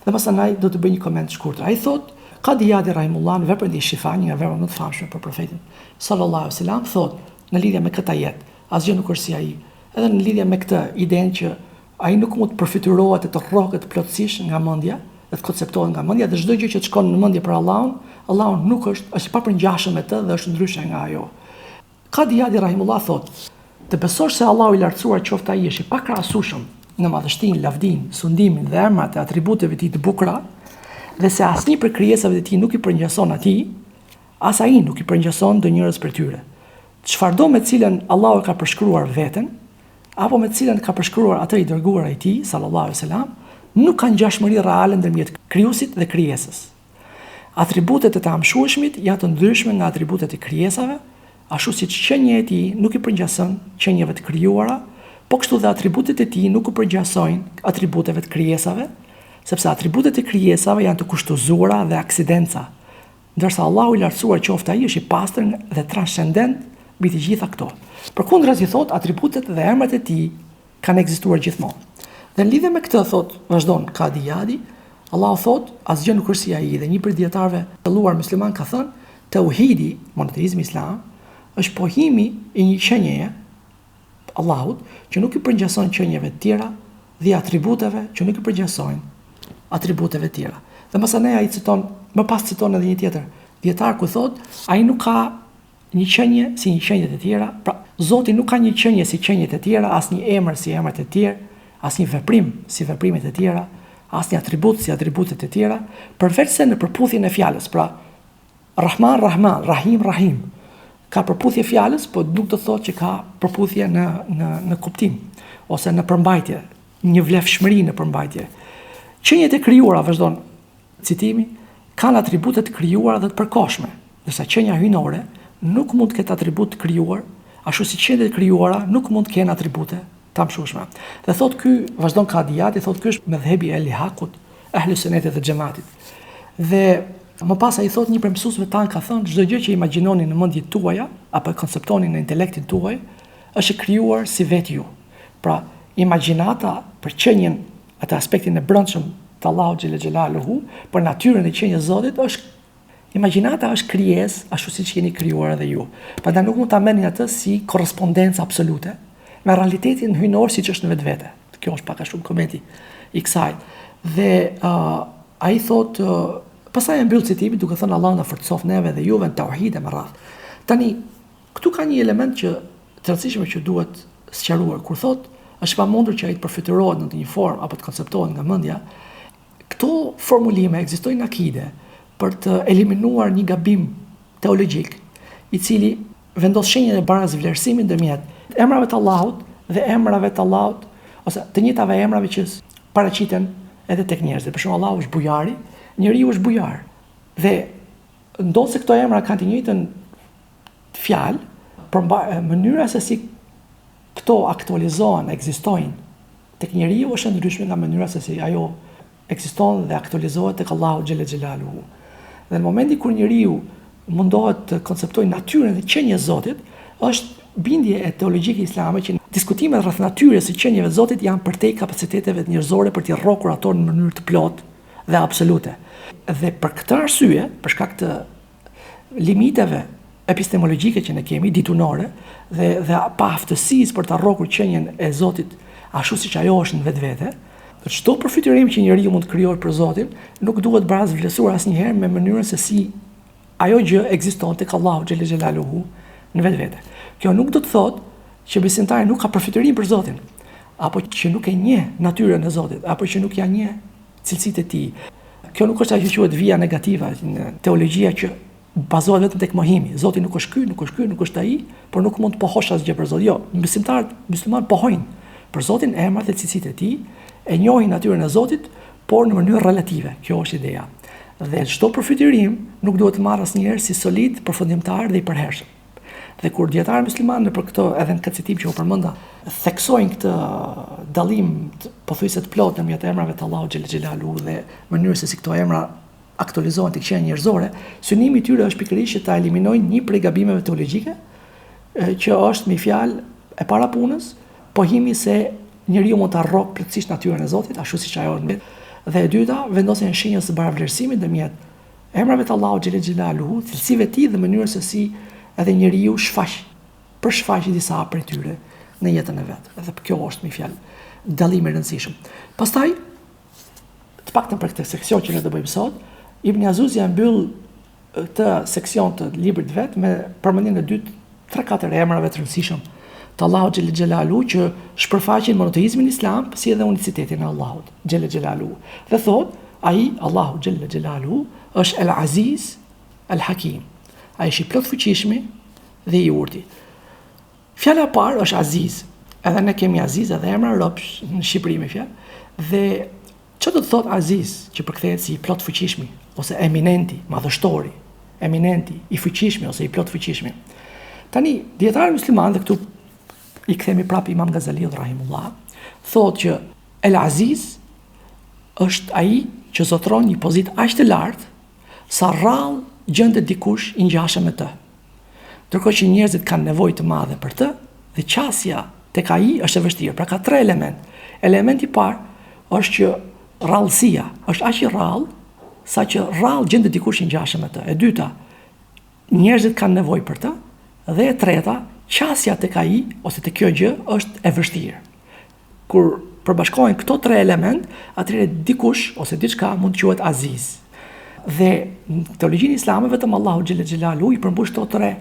Dhe pastaj do të bëj një koment të shkurtër. Ai thotë, Qadi Iyadi rahimullah në veprën e tij Shifa, një vepër më të famshme për profetin sallallahu alaihi wasallam, thotë në lidhje me këtë ajet, asgjë nuk është si ai. Edhe në lidhje me këtë idenë që ai nuk mund të përfiturohet të rrohet plotësisht nga mendja, dhe të konceptohet nga mendja, dhe çdo gjë që të shkon në mendje për Allahun, Allahu nuk është i papërngjashëm me të dhe është ndryshe nga ajo. Qadi Iyadi rahimullah thotë, të besosh se Allahu i lartësuar qoftë ai është i pakrahasueshëm në madhështinë, lavdinë, sundimin dhe emrat e atributeve të tij të bukura, dhe se asnjë prej krijesave të tij nuk i përngjason atij, as ai nuk i përngjason ndonjërs për tyre. Çfarëdo me cilën Allahu ka përshkruar veten, apo me cilën ka përshkruar atë i dërguar ai tij, sallallahu alaihi wasallam, nuk ka ngjashmëri reale ndërmjet krijuesit dhe krijesës. Atributet e të amshueshmit janë të ndryshme nga atributet e krijesave, ashtu siç qenia e tij nuk i përngjason qenieve të krijuara, po kështu dhe atributet e tij nuk u përngjasojnë atributeve të krijesave, sepse atributet e krijesave janë të kushtozuara dhe aksidenca, ndërsa Allahu i lartësuar qoftë ai është i pastër dhe transcendent mbi të gjitha këto. Përkundrazi i thot, atributet dhe emrat e tij kanë ekzistuar gjithmonë. Dhe në lidhje me këtë thot, vazhdon Kadi Jadi, Allahu thot, asgjë nuk është si ai, dhe një prej dietarëve të lluar musliman ka thënë, tauhidi, monoteizmi islam, është pohimi i një qenjeje, Allahut, që nuk i përngjason qenieve të tjera dhe atributeve që nuk i përngjasojnë atributeve të tjera. Dhe mësane ai citon, më pas citon edhe një tjetër dietar ku thot, ai nuk ka një qenie si një qenjet e tjera, pra Zoti nuk ka një qenie si qenjet e tjera, as një emër si emrat e tjerë, as një veprim si veprimet e tjera, as një atribut si atributet e tjera, përveç se në përputhjen e fjalës, pra Rahman, Rahman, Rahim, Rahim, ka përputhje fjalës, po nuk do thotë që ka përputhje në kuptim, ose në përmbajtje, një vlefshmëri në përmbajtje. Qenjet e krijuara, vazhdon citimi, kanë atribute të krijuara dhe të përkohshme, ndërsa qenia hyjnore nuk mund të ketë atribut të krijuar, ashtu si qenjet e krijuara nuk mund të kenë atribute të amshueshme. Dhe thotë ky, vazhdon Kadi Jadi, thotë ky është medhhebi e Lihakut, Ahlus Sunnetit dhe Xhamatit. Dhe më pas ai thot, një prej mësuesve tan ka thënë, çdo gjë që imagjinoni në mendjet tuaja apo e konceptoni në intelektin tuaj është e krijuar si vetë ju. Pra, imagjinata për qenien, atë aspektin e brendshëm të Allahu xhelle xhelaluhu, për natyrën e qenies Zotit imagjinata është krijesë ashtu siç jeni krijuar edhe ju. Prandaj nuk mund ta merrni atë si korrespondencë absolute me realitetin hyjnor siç është në vetvete. Kjo është pak a shumë komenti i kësaj. Dhe ai thot, pastaj e mbyll citimin duke thënë Allahu na forcoft neve dhe juve në tauhid e me radhë. Tani, këtu ka një element që të rëndësishëm që duhet sqaruar, kur thot është pamundur që ai të përfiturohet në një formë apo të konceptohet nga mendja. Këto formulime ekzistojnë në akide për të eliminuar një gabim teologjik, i cili vendos shenjën e barazvlerësimit ndërmjet emrave të Allahut dhe emrave të Allahut, ose të njëjtave emrave që paraqiten edhe tek njerëzit. Për shembull, Allahu është bujari, njeriu është bujar. Dhe ndosë këto emra kanë të njëjtën fjalë, por mënyra se si këto aktualizohen, ekzistojnë tek njeriu është ndryshme nga mënyra se si ajo ekziston dhe aktualizohet tek Allahu xhelle xhelaluhu. Dhe në momentin kur njeriu mundohet të konceptojë natyrën e qenies Zotit, është bindje e teologjike islame që diskutimet rreth natyrës së qenieve të Zotit janë përtej kapaciteteve njerëzore për t'i rrokur ato në mënyrë të plotë dhe absolute. Dhe për këtë arsye, për shkak të limiteve epistemologjike që ne kemi, ditunore, dhe pa aftësisë për të rrokur qenien e Zotit ashtu siç ajo është në vetvete, çdo përfiturim që njeriu mund të krijojë për Zotin nuk duhet barazvlerësuar asnjëherë me mënyrën se si ajo gjë ekziston tek Allahu xhelle xhelaluhu në vetvete. Kjo nuk do të thotë që besimtari nuk ka përfiturim për Zotin, apo që nuk e njeh natyrën e Zotit, apo që nuk ja njeh cilësitë e tij. Kjo nuk është ajo që quhet vija negative në teologjia që bazohet vetëm tek mohimi. Zoti nuk është ky, nuk është ky, nuk është ai, por nuk mund të pohosh asgjë për Zotin. Jo, besimtarët musliman pohojnë për Zotin emrat dhe cilësitë e tij, e njohin natyrën e Zotit, por në mënyrë relative. Kjo është ideja. Dhe çdo përfiturim nuk duhet të marrë asnjëherë si solid, përfundimtar dhe i përhershëm. Dhe kur dietarët muslimanë për këto, edhe në këtë citim që u përmenda, theksojnë këtë dallim pothuajse të plotë ndërmjet emrave të Allahut xhelle xhelaluhu dhe mënyrës se si këto emra aktualizohen tek qenia njerëzore, synimi i tyre është pikërisht që ta eliminojnë një prej gabimeve teologjike, që është me fjalë e para punës, pohimi se njeriu mund ta rrokë plotësisht natyrën e Zotit, ashtu siç ajo është. Dhe e dyta, vendosjen e shenjës së baravlerësimit ndërmjet emrave të Allahut xhelle xhelaluhu, cilësive të tij dhe mënyrës se si edhe njeriu shfaq disa prej tyre në jetën e vet. Edhe kjo është me fjalë dallim i rëndësishëm. Pastaj, të paktën për këtë seksion që ne do bëjmë sot, Ibn Jauzi mbyll këtë seksion të librit vet me përmendjen e dytë 3-4 emrave të rëndësishëm të Allahut xhel xhelalu që shpërfaqin monoteizmin islam, si edhe unicitetin e Allahut xhel xhelalu. Dhe thot, ai Allahu xhel xhelalu është El Aziz, El Hakim. Ai është i plot fuqishmi dhe i urti. Fjala e parë është Aziz. Edhe ne kemi Aziz edhe emra robësh në Shqipëri me fjalë. Dhe çfarë do të thot Aziz, që përkthehet si i plot fuqishmi ose eminenti, madhështori, eminenti, i fuqishmi ose i plot fuqishmi. Tani, dietarët muslimanë, dhe këtu i kthemi prapë Imam Ghazaliu rahimullah, thotë që El Aziz është ai që zotron një pozitë aq të lartë sa rrallë gjendet dikush i ngjashëm me të. Ndërkohë që njerëzit kanë nevojë të madhe për të, dhe qasja tek ai është e vështirë. Pra ka 3 element. Elementi i parë është që rrallësia është aq i rrallë sa që rrallë gjendet dikush i ngjashëm me të. E dyta, njerëzit kanë nevojë për të, dhe e treta, qasja tek ai ose tek kjo gjë është e vështirë. Kur përbashkohen këto 3 element, atëherë dikush ose diçka mund të quhet Aziz. Dhe në teologjinë islame vetëm Allahu xhel xhelalu i përmbush këto 3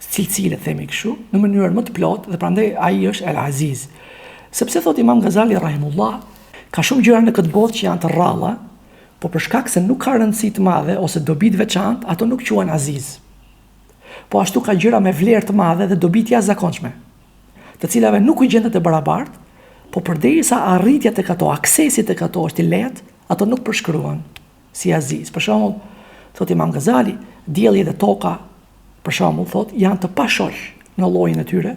cilësi, themi kështu, në mënyrën më të plotë, dhe prandaj ai është El Aziz. Sepse thot Imam Ghazali rahimullah, ka shumë gjëra në këtë botë që janë të rralla, po për shkak se nuk ka rëndësi të madhe ose dobi të veçantë, ato nuk quhen Aziz. Po ashtu ka gjëra me vlerë të madhe dhe dobi të jashtëzakonshme, të cilave nuk u gjendet e barabartë, po përderisa arritja tek ato, aksesi tek ato është i lehtë, ato nuk përshkruhen si Aziz. Për shembull, thot Imam Ghazali, dielli dhe toka, për shembull, thot, janë të pashoq në llojin e tyre.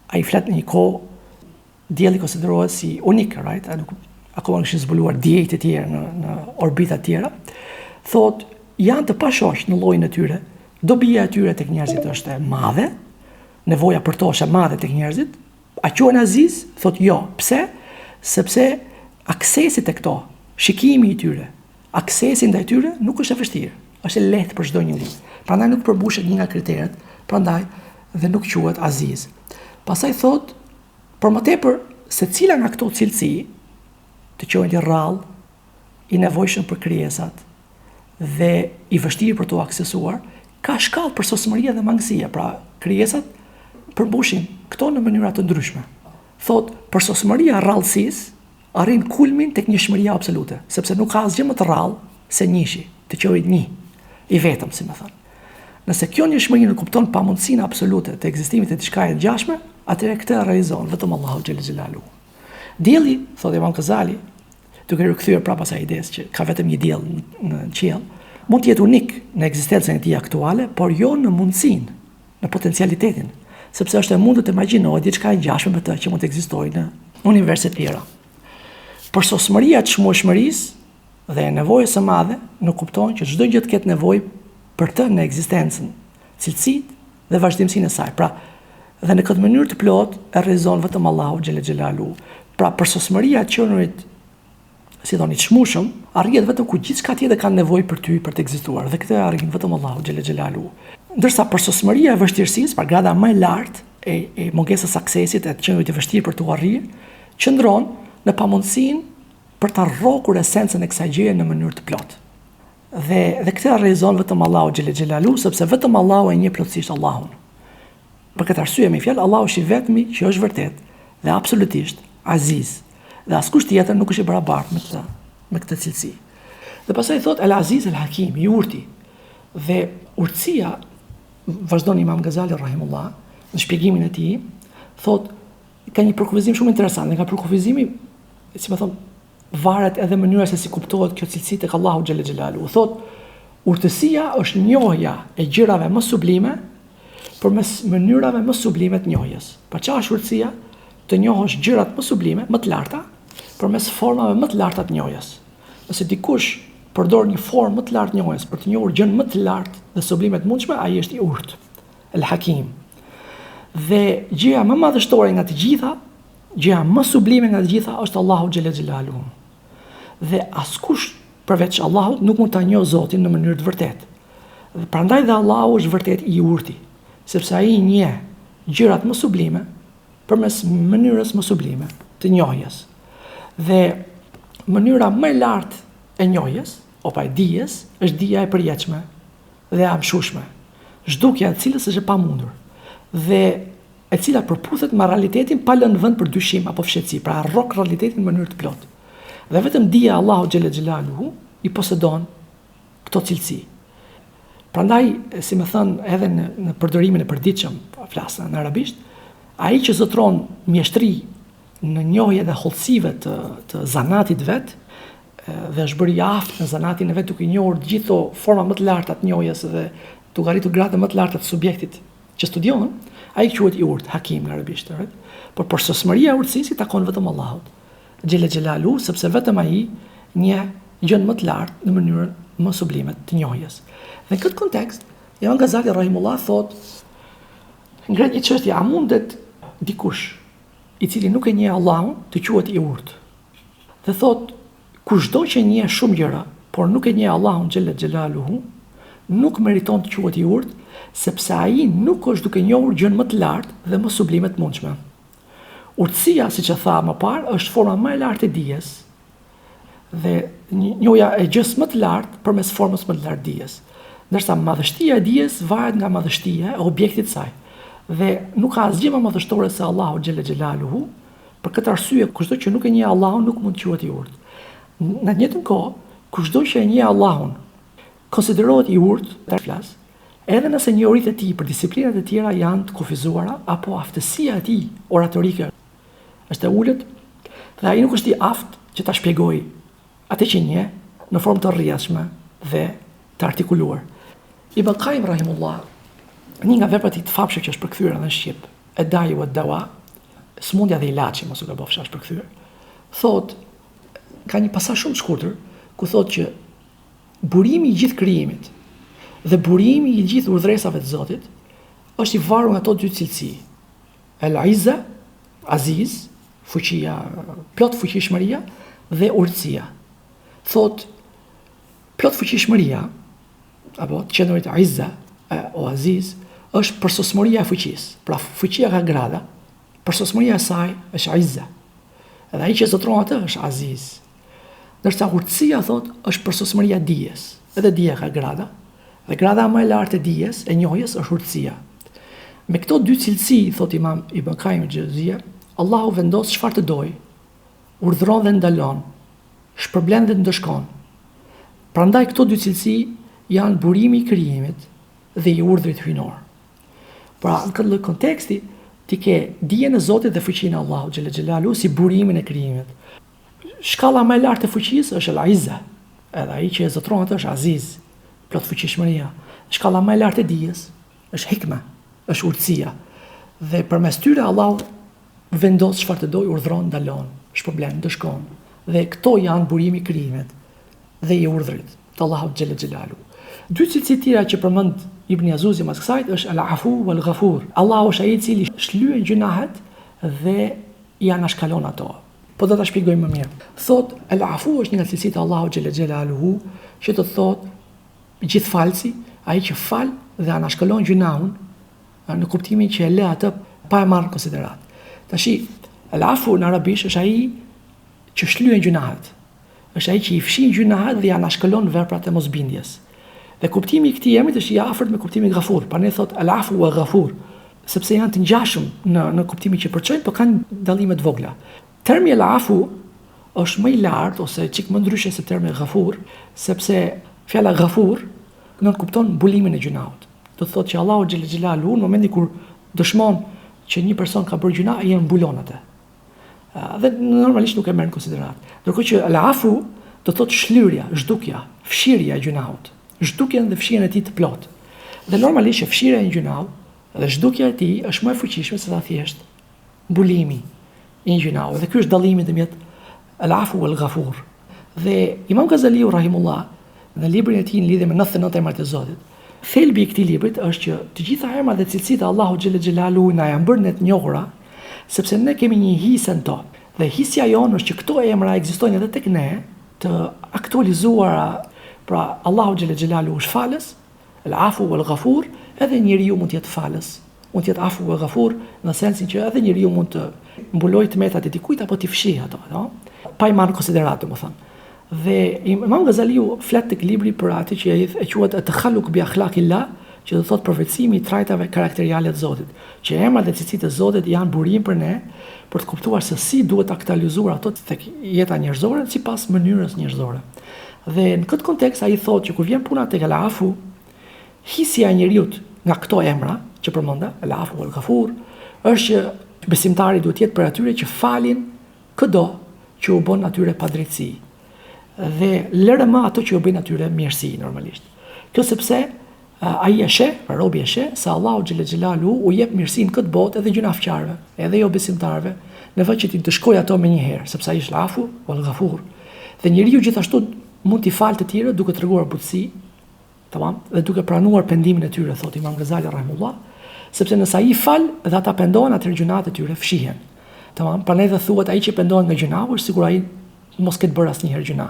Ai flet në një kohë dielli konsiderohet si unik, right? Akoma kishin zbuluar dijet e tjera në orbita të tjera. Thot, janë të pashoq në llojin e tyre. Dobia e tyre tek njerëzit është e madhe, nevoja për to është e madhe tek njerëzit. A quhen Aziz? Thot jo. Pse? Sepse aksesi tek to, shikimi i tyre, aksesi ndaj tyre nuk është e vështirë, është e lehtë për çdo njeri. Prandaj nuk përbushet një nga kriteret, prandaj dhe nuk quhet Aziz. Pastaj thot, për më tepër se cila nga këto cilësi të quhen i rrallë, i nevojshëm për krijesat dhe i vështirë për të aksesuar, ka shkallë për sosmëria dhe mangësia. Pra, krijesat përmbushin këto në mënyra të ndryshme. Thot, për sosmëria rrallësisë arrin kulmin tek njëshmëria absolute, sepse nuk ka asgjë më të rrallë se njëshi, të quhet një, i vetëm, si më thënë. Nëse kjo njëshmëri nuk kupton pamundësinë absolute të ekzistimit të diçka e ngjashme, atëherë këtë realizon vetëm Allahu xhel xhelalu. Dielli, thotë Imam Ghazali, duke rikthyer prapë asaj idesë që ka vetëm një diell në qiell, mund të jetë unik në ekzistencën e tij aktuale, por jo në mundësinë, në potencialitetin, sepse është e mundur të imagjinohet diçka e ngjashme me të që mund të ekzistojë në universi të tjera. Për sosmëria të çmueshmërisë dhe e nevojës së madhe, nuk kupton që çdo gjë të ketë nevojë për të në ekzistencën, cilësitë dhe vazhdimsinë e saj. Pra, dhe në këtë mënyrë të plotë e realizon vetëm Allahu xhel xhelalu. Pra, për sosmëria e qenurit, si thoni, të çmueshëm, arrihet vetëm ku gjithçka tjetër ka nevojë për ty për të ekzistuar, dhe këtë arrin vetëm Allahu xhel xhelalu. Ndërsa për sosmëria e vështirësisë, pra grada më e lartë e mungesës aksesit e të qenurit të vështirë për të arritur, qëndron në pamundësinë për ta rrokur esencën e kësaj gjëje në mënyrë të plotë. Dhe këtë realizon vetëm Allahu xhel xhelalu, sepse vetëm Allahu e njeh plotësisht Allahun. Për këtë arsye, me fjalë, Allahu është i vetmi që është vërtet dhe absolutisht Aziz, dhe askush tjetër nuk është i barabartë me këtë cilësi. Dhe pastaj thot El Aziz El Hakim, i urti. Dhe urtësia, vazhdon Imam Ghazali rahimullah në shpjegimin e tij, thot ka një përkufizim shumë interesant. Nga përkufizimi, si më thon, varet edhe mënyra se si kuptohet kjo cilësi tek Allahu xhel xhelalu. Thot, urtësia është njohja e gjërave më sublime përmes mënyrave më sublime të njohjes. Pa çfarë është urtësia? Të njohësh gjërat më sublime, më të larta, përmes formave më të larta të njohjes. Nëse dikush përdor një formë më të lartë njohjes për të njohur gjën më të lartë dhe sublime të mundshme, ai është i urtë, El Hakim. Dhe gjëja më madhështore nga të gjitha, gjëja më sublime nga të gjitha është Allahu xhel xhelalu. Dhe askush përveç Allahut nuk mund ta njohë Zotin në mënyrë të vërtetë. Dhe prandaj dhe Allahu është vërtet i urti, sepse ai njeh gjërat më sublime përmes mënyrës më sublime të njohjes. Dhe mënyra më e lartë e njohjes, opa e dijes, është dija e përjetshme dhe e amshueshme, zhdukja e cilës është e pamundur. Dhe e cila përputhet me realitetin pa lënë vend për dyshim apo fshetësi, pra rrok realitetin në mënyrë të plotë. Dhe vetëm dija Allahu xhalla xhelaluhu i posedon këto cilësi. Prandaj, si më thënë edhe në përdorimin e përditshëm, flas në arabisht, ai që zotron mjeshtri në njohje dhe hollësive të zanatit vet, dhe është bërë i aftë në zanatin e vet duke njohur gjithë forma më të larta të njohjes dhe duke arritur gradë më të larta të subjektit që studion, ai quhet i urtë, hakim në arabisht, por përsosmëria e urtësisë takon vetëm Allahut xhella xhelalu, sepse vetëm ai njeh gjën më të lartë në mënyrën më sublime të njohjes. Dhe në këtë kontekst, Imam Ghazali rahimullah thot, ngre një çështje, a mundet dikush i cili nuk e njeh Allahun të quhet i urtë? Dhe thot, kushdo që njeh shumë gjëra, por nuk e njeh Allahun xhella xhelaluhu, nuk meriton të quhet i urtë, sepse ai nuk është duke njohur gjën më të lartë dhe më sublime të mundshme. Urtësia, siç e tha më parë, është forma më e lartë e dijes dhe njohja e gjës më të lartë përmes formës më të lartë dijes. Ndërsa madhështia e dijes varet nga madhështia e objektit saj. Dhe nuk ka asgjë më madhështore se Allahu xhella xhelaluhu. Për këtë arsye, kushdo që nuk e njeh Allahun nuk mund të quhet i urtë. Në të njëjtën kohë, kushdo që e njeh Allahun konsiderohet i urtë, flas, edhe nëse njohuritë e tij për disiplinat e tjera janë të kufizuara apo aftësia e tij oratorike është e ulët, dhe ai nuk është i aftë që ta shpjegojë atë që njeh në formë të rrjedhshme dhe të artikuluar. Ibn Qayyim rahimullah, një nga veprat e tij të famshme që është përkthyer në shqip, Ad-Da'i wad-Dawa, smundja dhe ilaçi, mos u gabofsh, është përkthyer. Thot, ka një pasazh shumë të shkurtër ku thotë që burimi i gjithë krijimit dhe burimi i gjithë urdhëresave të Zotit është i varur nga ato dy cilësi. El-Izza, aziz, fuqia, plot fuqishmëria dhe urtësia. Thot, plot fuqishmëria apo qendrit Izza o aziz është përsosmëria e fuqisë. Pra fuqia ka grada, përsosmëria e saj është Izza. Edhe ai që zotron atë është aziz. Ndërsa urtësia, thot, është përsosmëria e dijes. Edhe dija ka grada, dhe grada më e lartë e dijes, e njohjes, është urtësia. Me këto dy cilësi, thot Imam Ibn Qayyim al-Jauziyja, Allahu vendos çfarë të dojë, urdhëron dhe ndalon, shpërblen dhe ndëshkon. Prandaj këto dy cilësi janë burimi i krijimit dhe i urdhrit hyjnor. Pra, në këtë lloj konteksti, ti ke dijen e Zotit dhe fuqinë e Allahut xhella xhelalu si burimin e krijimit. Shkalla më e lartë e fuqisë është el-Izza. Edhe ai që e zotron atë është aziz, plot fuqishmëria. Shkalla më e lartë e dijes është hikma, është urtësia. Dhe përmes tyre Allahu vendos çfarë të dojë, urdhron, ndalon, shpërblen, ndëshkon. Dhe këto janë burimi i krijimit dhe i urdhrit të Allahut xhella xhelalu. Dy cilësi tjera që përmend Ibn Jauzi mas kësaj është al-Afu wal-Ghafur. Allahu është ai i cili shlyen gjunahet dhe i anashkalon ato. Po do ta shpjegoj më mirë. Thot, al-Afu është një nga cilësitë e Allahut xhella xhelaluhu, që do të thotë gjithfalsi, ai që fal dhe anashkalon gjunahun në kuptimin që e lë atë pa e marrë në konsiderat. Tashi, al-Afu në arabisht është ai që shlyen gjunahet. Është ai që i fshin gjunahet dhe i anashkalon veprat e mosbindjes. Dhe kuptimi i këtij emri është i afërt me kuptimin e Ghafur. Pra ne thot al-Afu wa Ghafur, sepse janë të ngjashëm në kuptimin që përçojnë, por kanë dallime të vogla. Termi al-Afu është më i lartë ose çik më ndryshe se termi Ghafur, sepse fjala Ghafur nuk kupton mbulimin e gjunahut. Do të thotë që Allahu xhella xhelalu në momentin kur dëshmon që një person ka bërë gjuna, ai e mbulon atë. Dhe normalisht nuk e merr në konsiderat. Ndërkohë që al-Afu do të thotë shlyrja, zhdukja, fshirja e gjunahut. Zhdukjen dhe fshirjen e tij të plot. Dhe normalisht që fshirja e gjunahut dhe zhdukja e tij është më e fuqishme se sa thjesht mbulimi i gjunahut. Dhe ky është dallimi ndërmjet al-Afu wal-Ghafur. Dhe Imam Ghazali rahimullah në librin e tij në lidhje me 99 emrat e Zotit, thelbi i këtij librit është që të gjitha emrat dhe cilësitë e Allahut xhella xhelalu na janë bërë ne të njohura, sepse ne kemi një hisë në to. Dhe hisja jonë është që këto emra ekzistojnë edhe tek ne, të aktualizuara. Pra Allahu xhella xhelalu është falës, el-Afu wal-Ghafur, edhe njeriu mund të jetë falës, mund të jetë Afu wa Ghafur, në sensin që edhe njeriu mund të mbulojë tmetat e dikujt apo t'i fshihë ato, no? Pa i marrë në konsiderat, domethënë. Dhe Imam Ghazaliu flet tek libri për atë që e quhet at-Takhalluk bi akhlaqillah, që do thotë përvetësimi i trajtave karakteriale të Zotit, që emrat dhe cilësitë e Zotit janë burim për ne, për të kuptuar se si duhet aktualizuar ato tek jeta njerëzore sipas mënyrës njerëzore. Dhe në këtë kontekst ai thotë që kur vjen puna tek al-afu, hisja e njeriu nga këto emra që përmenda, al-afu wal ghafur, është që besimtari duhet jetë për atyre që falin këdo që u bën atyre padrejtësi dhe lërë më ato që u bën atyre mirësi normalisht. Kjo sepse ai e sheh, robi e sheh se Allahu xhelle xhelalu u jep mirësinë këtë botë edhe gjunafçarëve, edhe jo besimtarëve, në vend që ti të shkojë ato më një herë, sepse ai është al-afu wal ghafur. Dhe njeriu gjithashtu mund t'i falë të tjerë duke treguar butësi, tamam, dhe duke pranuar pendimin e tyre, thotë Imam Ghazali rahimullah, sepse nëse ai fal dhe ata pendohen, atëherë gjunat e tyre fshihen. Tamam, prandaj dhe thuhet ai që pendohet nga gjunahu është sikur ai mos ketë bërë asnjëherë gjuna.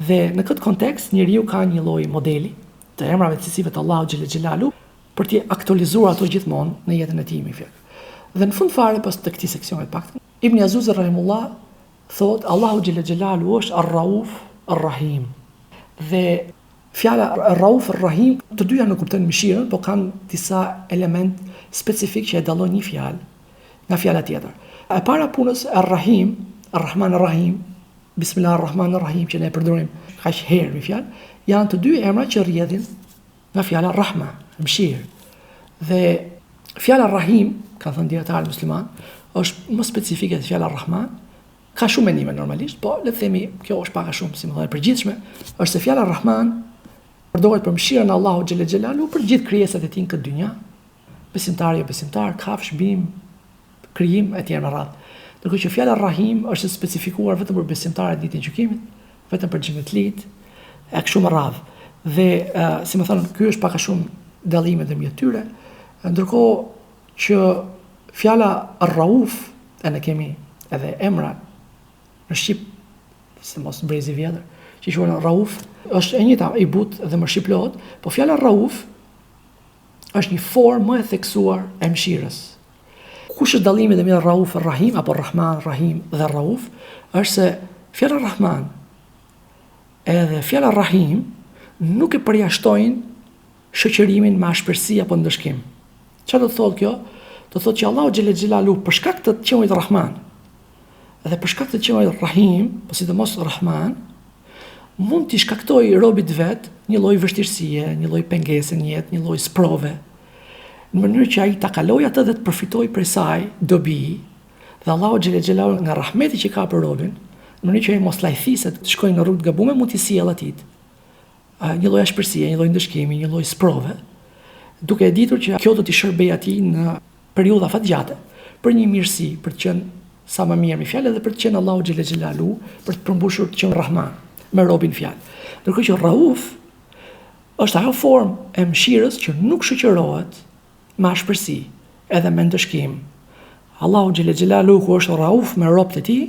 Dhe në këtë kontekst njeriu ka një lloj modeli të emrave të cilësive të Allahu xhelle xhelalu për t'i aktualizuar ato gjithmonë në jetën e tij me fjalë. Dhe në fund fare pas të këtij seksioni të paktën, Ibn Jauzi rahimullah thotë Allahu xhelle xhelalu është Ar-Rauf Ar-Rahim. Dhe fjala Ar-Rauf Ar-Rahim të dyja nuk kuptojnë mëshirën, por kanë disa element specifik që e dallojnë një fjalë nga fjala tjetër. E para punës Ar-Rahim, Ar-Rahman Ar-Rahim, Bismillahir-Rahmanir-Rahim që ne e përdorim kaq herë me fjalë, janë të dy emra që rrjedhin nga fjala Rahma, mëshirë. Dhe fjala Rahim, ka thënë dietarët musliman, është më specifike se fjala Rahman. Ka shumë mendime normalisht, po le të themi kjo është pak a shumë si më thonë e përgjithshme, është se fjala Rahman përdoret për mëshirën e Allahut xhelle xhelalu për gjithë krijesat e tij në këtë dynja, besimtar, besimtar, kafsh, bim, krijim etj me radhë. Ndërkohë që fjala Rahim është specifikuar vetëm për besimtarët e ditën e gjykimit, vetëm për xhenetlit, e kështu me radhë. Dhe si më thonë, ky është pak a shumë dallimi ndërmjet tyre, ndërkohë që fjala Ar-Rauf, e ne kemi edhe emra në shqip, se mos brezi vjetër, që quhen Rauf, është e njëjta i butë dhe më shqiplot, po fjala Rauf është një formë më e theksuar e mëshirës. Kush është dallimi ndërmjet Rauf Ar-Rahim apo Rahman Rahim dhe Rauf? Është se fjala Rahman edhe fjala Rahim nuk e përjashtojnë shoqërimin me ashpërsi apo ndëshkim. Çfarë do të thotë kjo? Do të thotë që Allahu xhelle xhelalu për shkak të quajtur Rahman dhe për shkak të quajtur Rahim, po sidomos Rahman, mund t'i shkaktojë robit vet një lloj vështirësie, një lloj pengese në jetë, një lloj sprove, në mënyrë që ai ta kalojë atë dhe të përfitojë prej saj dobi, dhe Allahu xhelle xhelalu nga rahmeti që ka për robin, në mënyrë që ai mos lajthiset të shkojë në rrugë të gabuara, mund t'i sjellë atij një lloj ashpërsie, një lloj ndëshkimi, një lloj sprove, duke e ditur që kjo do t'i shërbejë atij në periudha fatgjate për një mirësi, për të qenë sa më mirë me fjalë dhe për të qenë Allahu xhelle xhelalu, për të përmbushur të qenë Rahman me robin fjalë. Ndërkohë që Rauf është ajo formë e mëshirës që nuk shoqërohet me ashpërsi, edhe me ndëshkim. Allahu xhelle xhelalu ku është Rauf me robët e tij,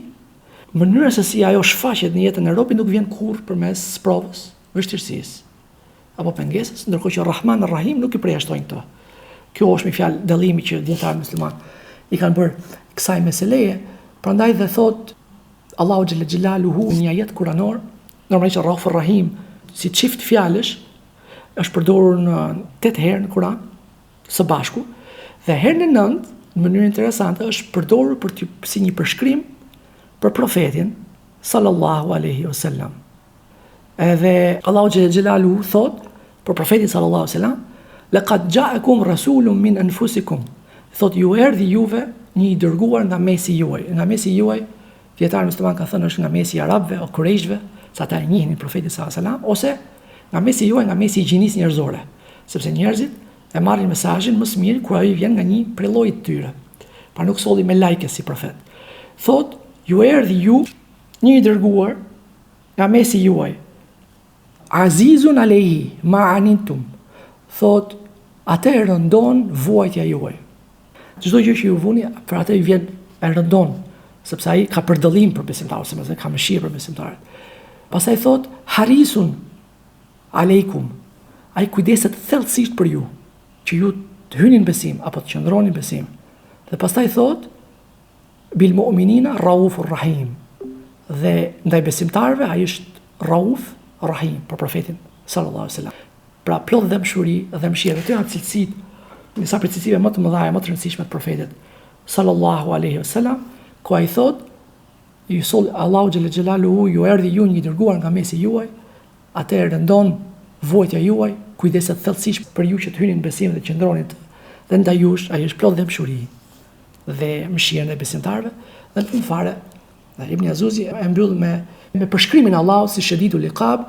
mënyra se si ajo shfaqet në jetën e robit nuk vjen kurrë përmes sprovës, vështirësisë apo pengesës, ndërkohë që Rahman Ar-Rahim nuk i përjashtojnë këto. Kjo është me fjalë dallimi që dietarët musliman i kanë bërë kësaj meseleje, prandaj dhe thot Allahu xhelle xhelaluhu në një ajet kuranor, normalisht Rauf Ar-Rahim si çift fjalësh është përdorur në 8 herë në Kur'an së bashku, dhe herën e 9 në mënyrë interesante është përdorur si një përshkrim për profetin sallallahu alaihi wasallam. Edhe Allahu xhelle xhelaluhu thot për profetin sallallahu alaihi wasallam, laqad ja'akum rasulun min anfusikum. Thot ju erdhi juve një i dërguar nga mesi juaj. Nga mesi juaj, dietarët musliman kanë thënë është nga mesi i arabëve o kurejshve, sa ata e njihnin profetin sallallahu alaihi wasallam, ose nga mesi juaj, nga mesi i gjinisë njerëzore, sepse njerëzit e marrin mesazhin më së miri kur ai vjen nga një prej llojit të tyre. Pra nuk solli me lajke si profet. Thot ju erdhi ju një i dërguar nga mesi juaj. Azizun alayhi ma anantum. Thot atë e rëndon vuajtja juaj. Çdo gjë që ju vuni, për atë i vjen e rëndon, sepse ai ka përdallim për besimtarët, sepse ka mëshirë për besimtarët. Pastaj thot harisun aleikum. Ai kujdeset thellësisht për ju, që ju të hynin besim apo të qëndronin besim. Dhe pastaj thot bil mu'minina raufur rahim. Dhe ndaj besimtarëve ai është Rauf Rahim për profetin sallallahu alaihi wasallam. Pra plot dëmshuri dhe mëshirë. Këto janë cilësitë, disa prej cilësive më të mëdha, më të rëndësishme të profetit sallallahu alaihi wasallam, ku ai thot, ju sol Allahu xhelle xhelaluhu ju erdhi ju një dërguar nga mesi juaj, atëherë rëndon vojtja juaj, kujdeset thellësisht për ju që të hynin në besim dhe qëndronit dhe ndaj jush, ai është plot dëmshuri dhe mëshirë ndaj besimtarëve. Dhe në fund fare, Ibn Azuzi e mbyll me përshkrimin e Allahut si shadidul iqab,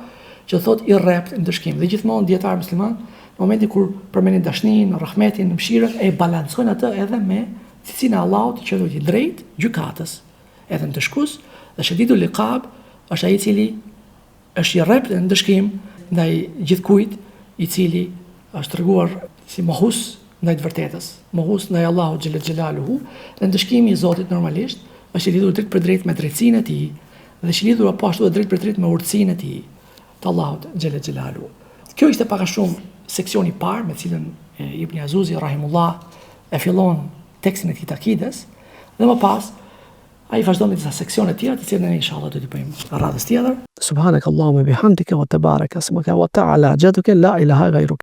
që thot i rrept në dëshkim. Dhe gjithmonë dietar musliman, në momentin kur përmendin dashnin, rahmetin, mëshirën, e balancojnë atë edhe me cilësinë e Allahut që është i drejtë gjykatës, edhe në dëshkus, dhe shadidul iqab është ai i cili është i rrept në dëshkim ndaj gjithkujt i cili është treguar si mohus ndaj të vërtetës, mohus ndaj Allahut xhelle xhelaluhu, dhe ndëshkimi i Zotit normalisht është i lidhur drejt për drejt me drejtsinë e tij, dhe është i lidhur po ashtu edhe drejt për drejt me urtësinë e tij, të Allahut xhelle xhelaluhu. Kjo ishte pak a shumë seksioni i parë me cilën Ibn Azuzi rahimullah e fillon tekstin e këtij takides, dhe më pas ai vazhdon me disa seksione tjera, të cilat ne inshallah do t'i bëjmë radhës tjetër. Subhanakallahumma bihamdika wa tabaraka ismuka wa ta'ala jaduka la ilaha ghayruk.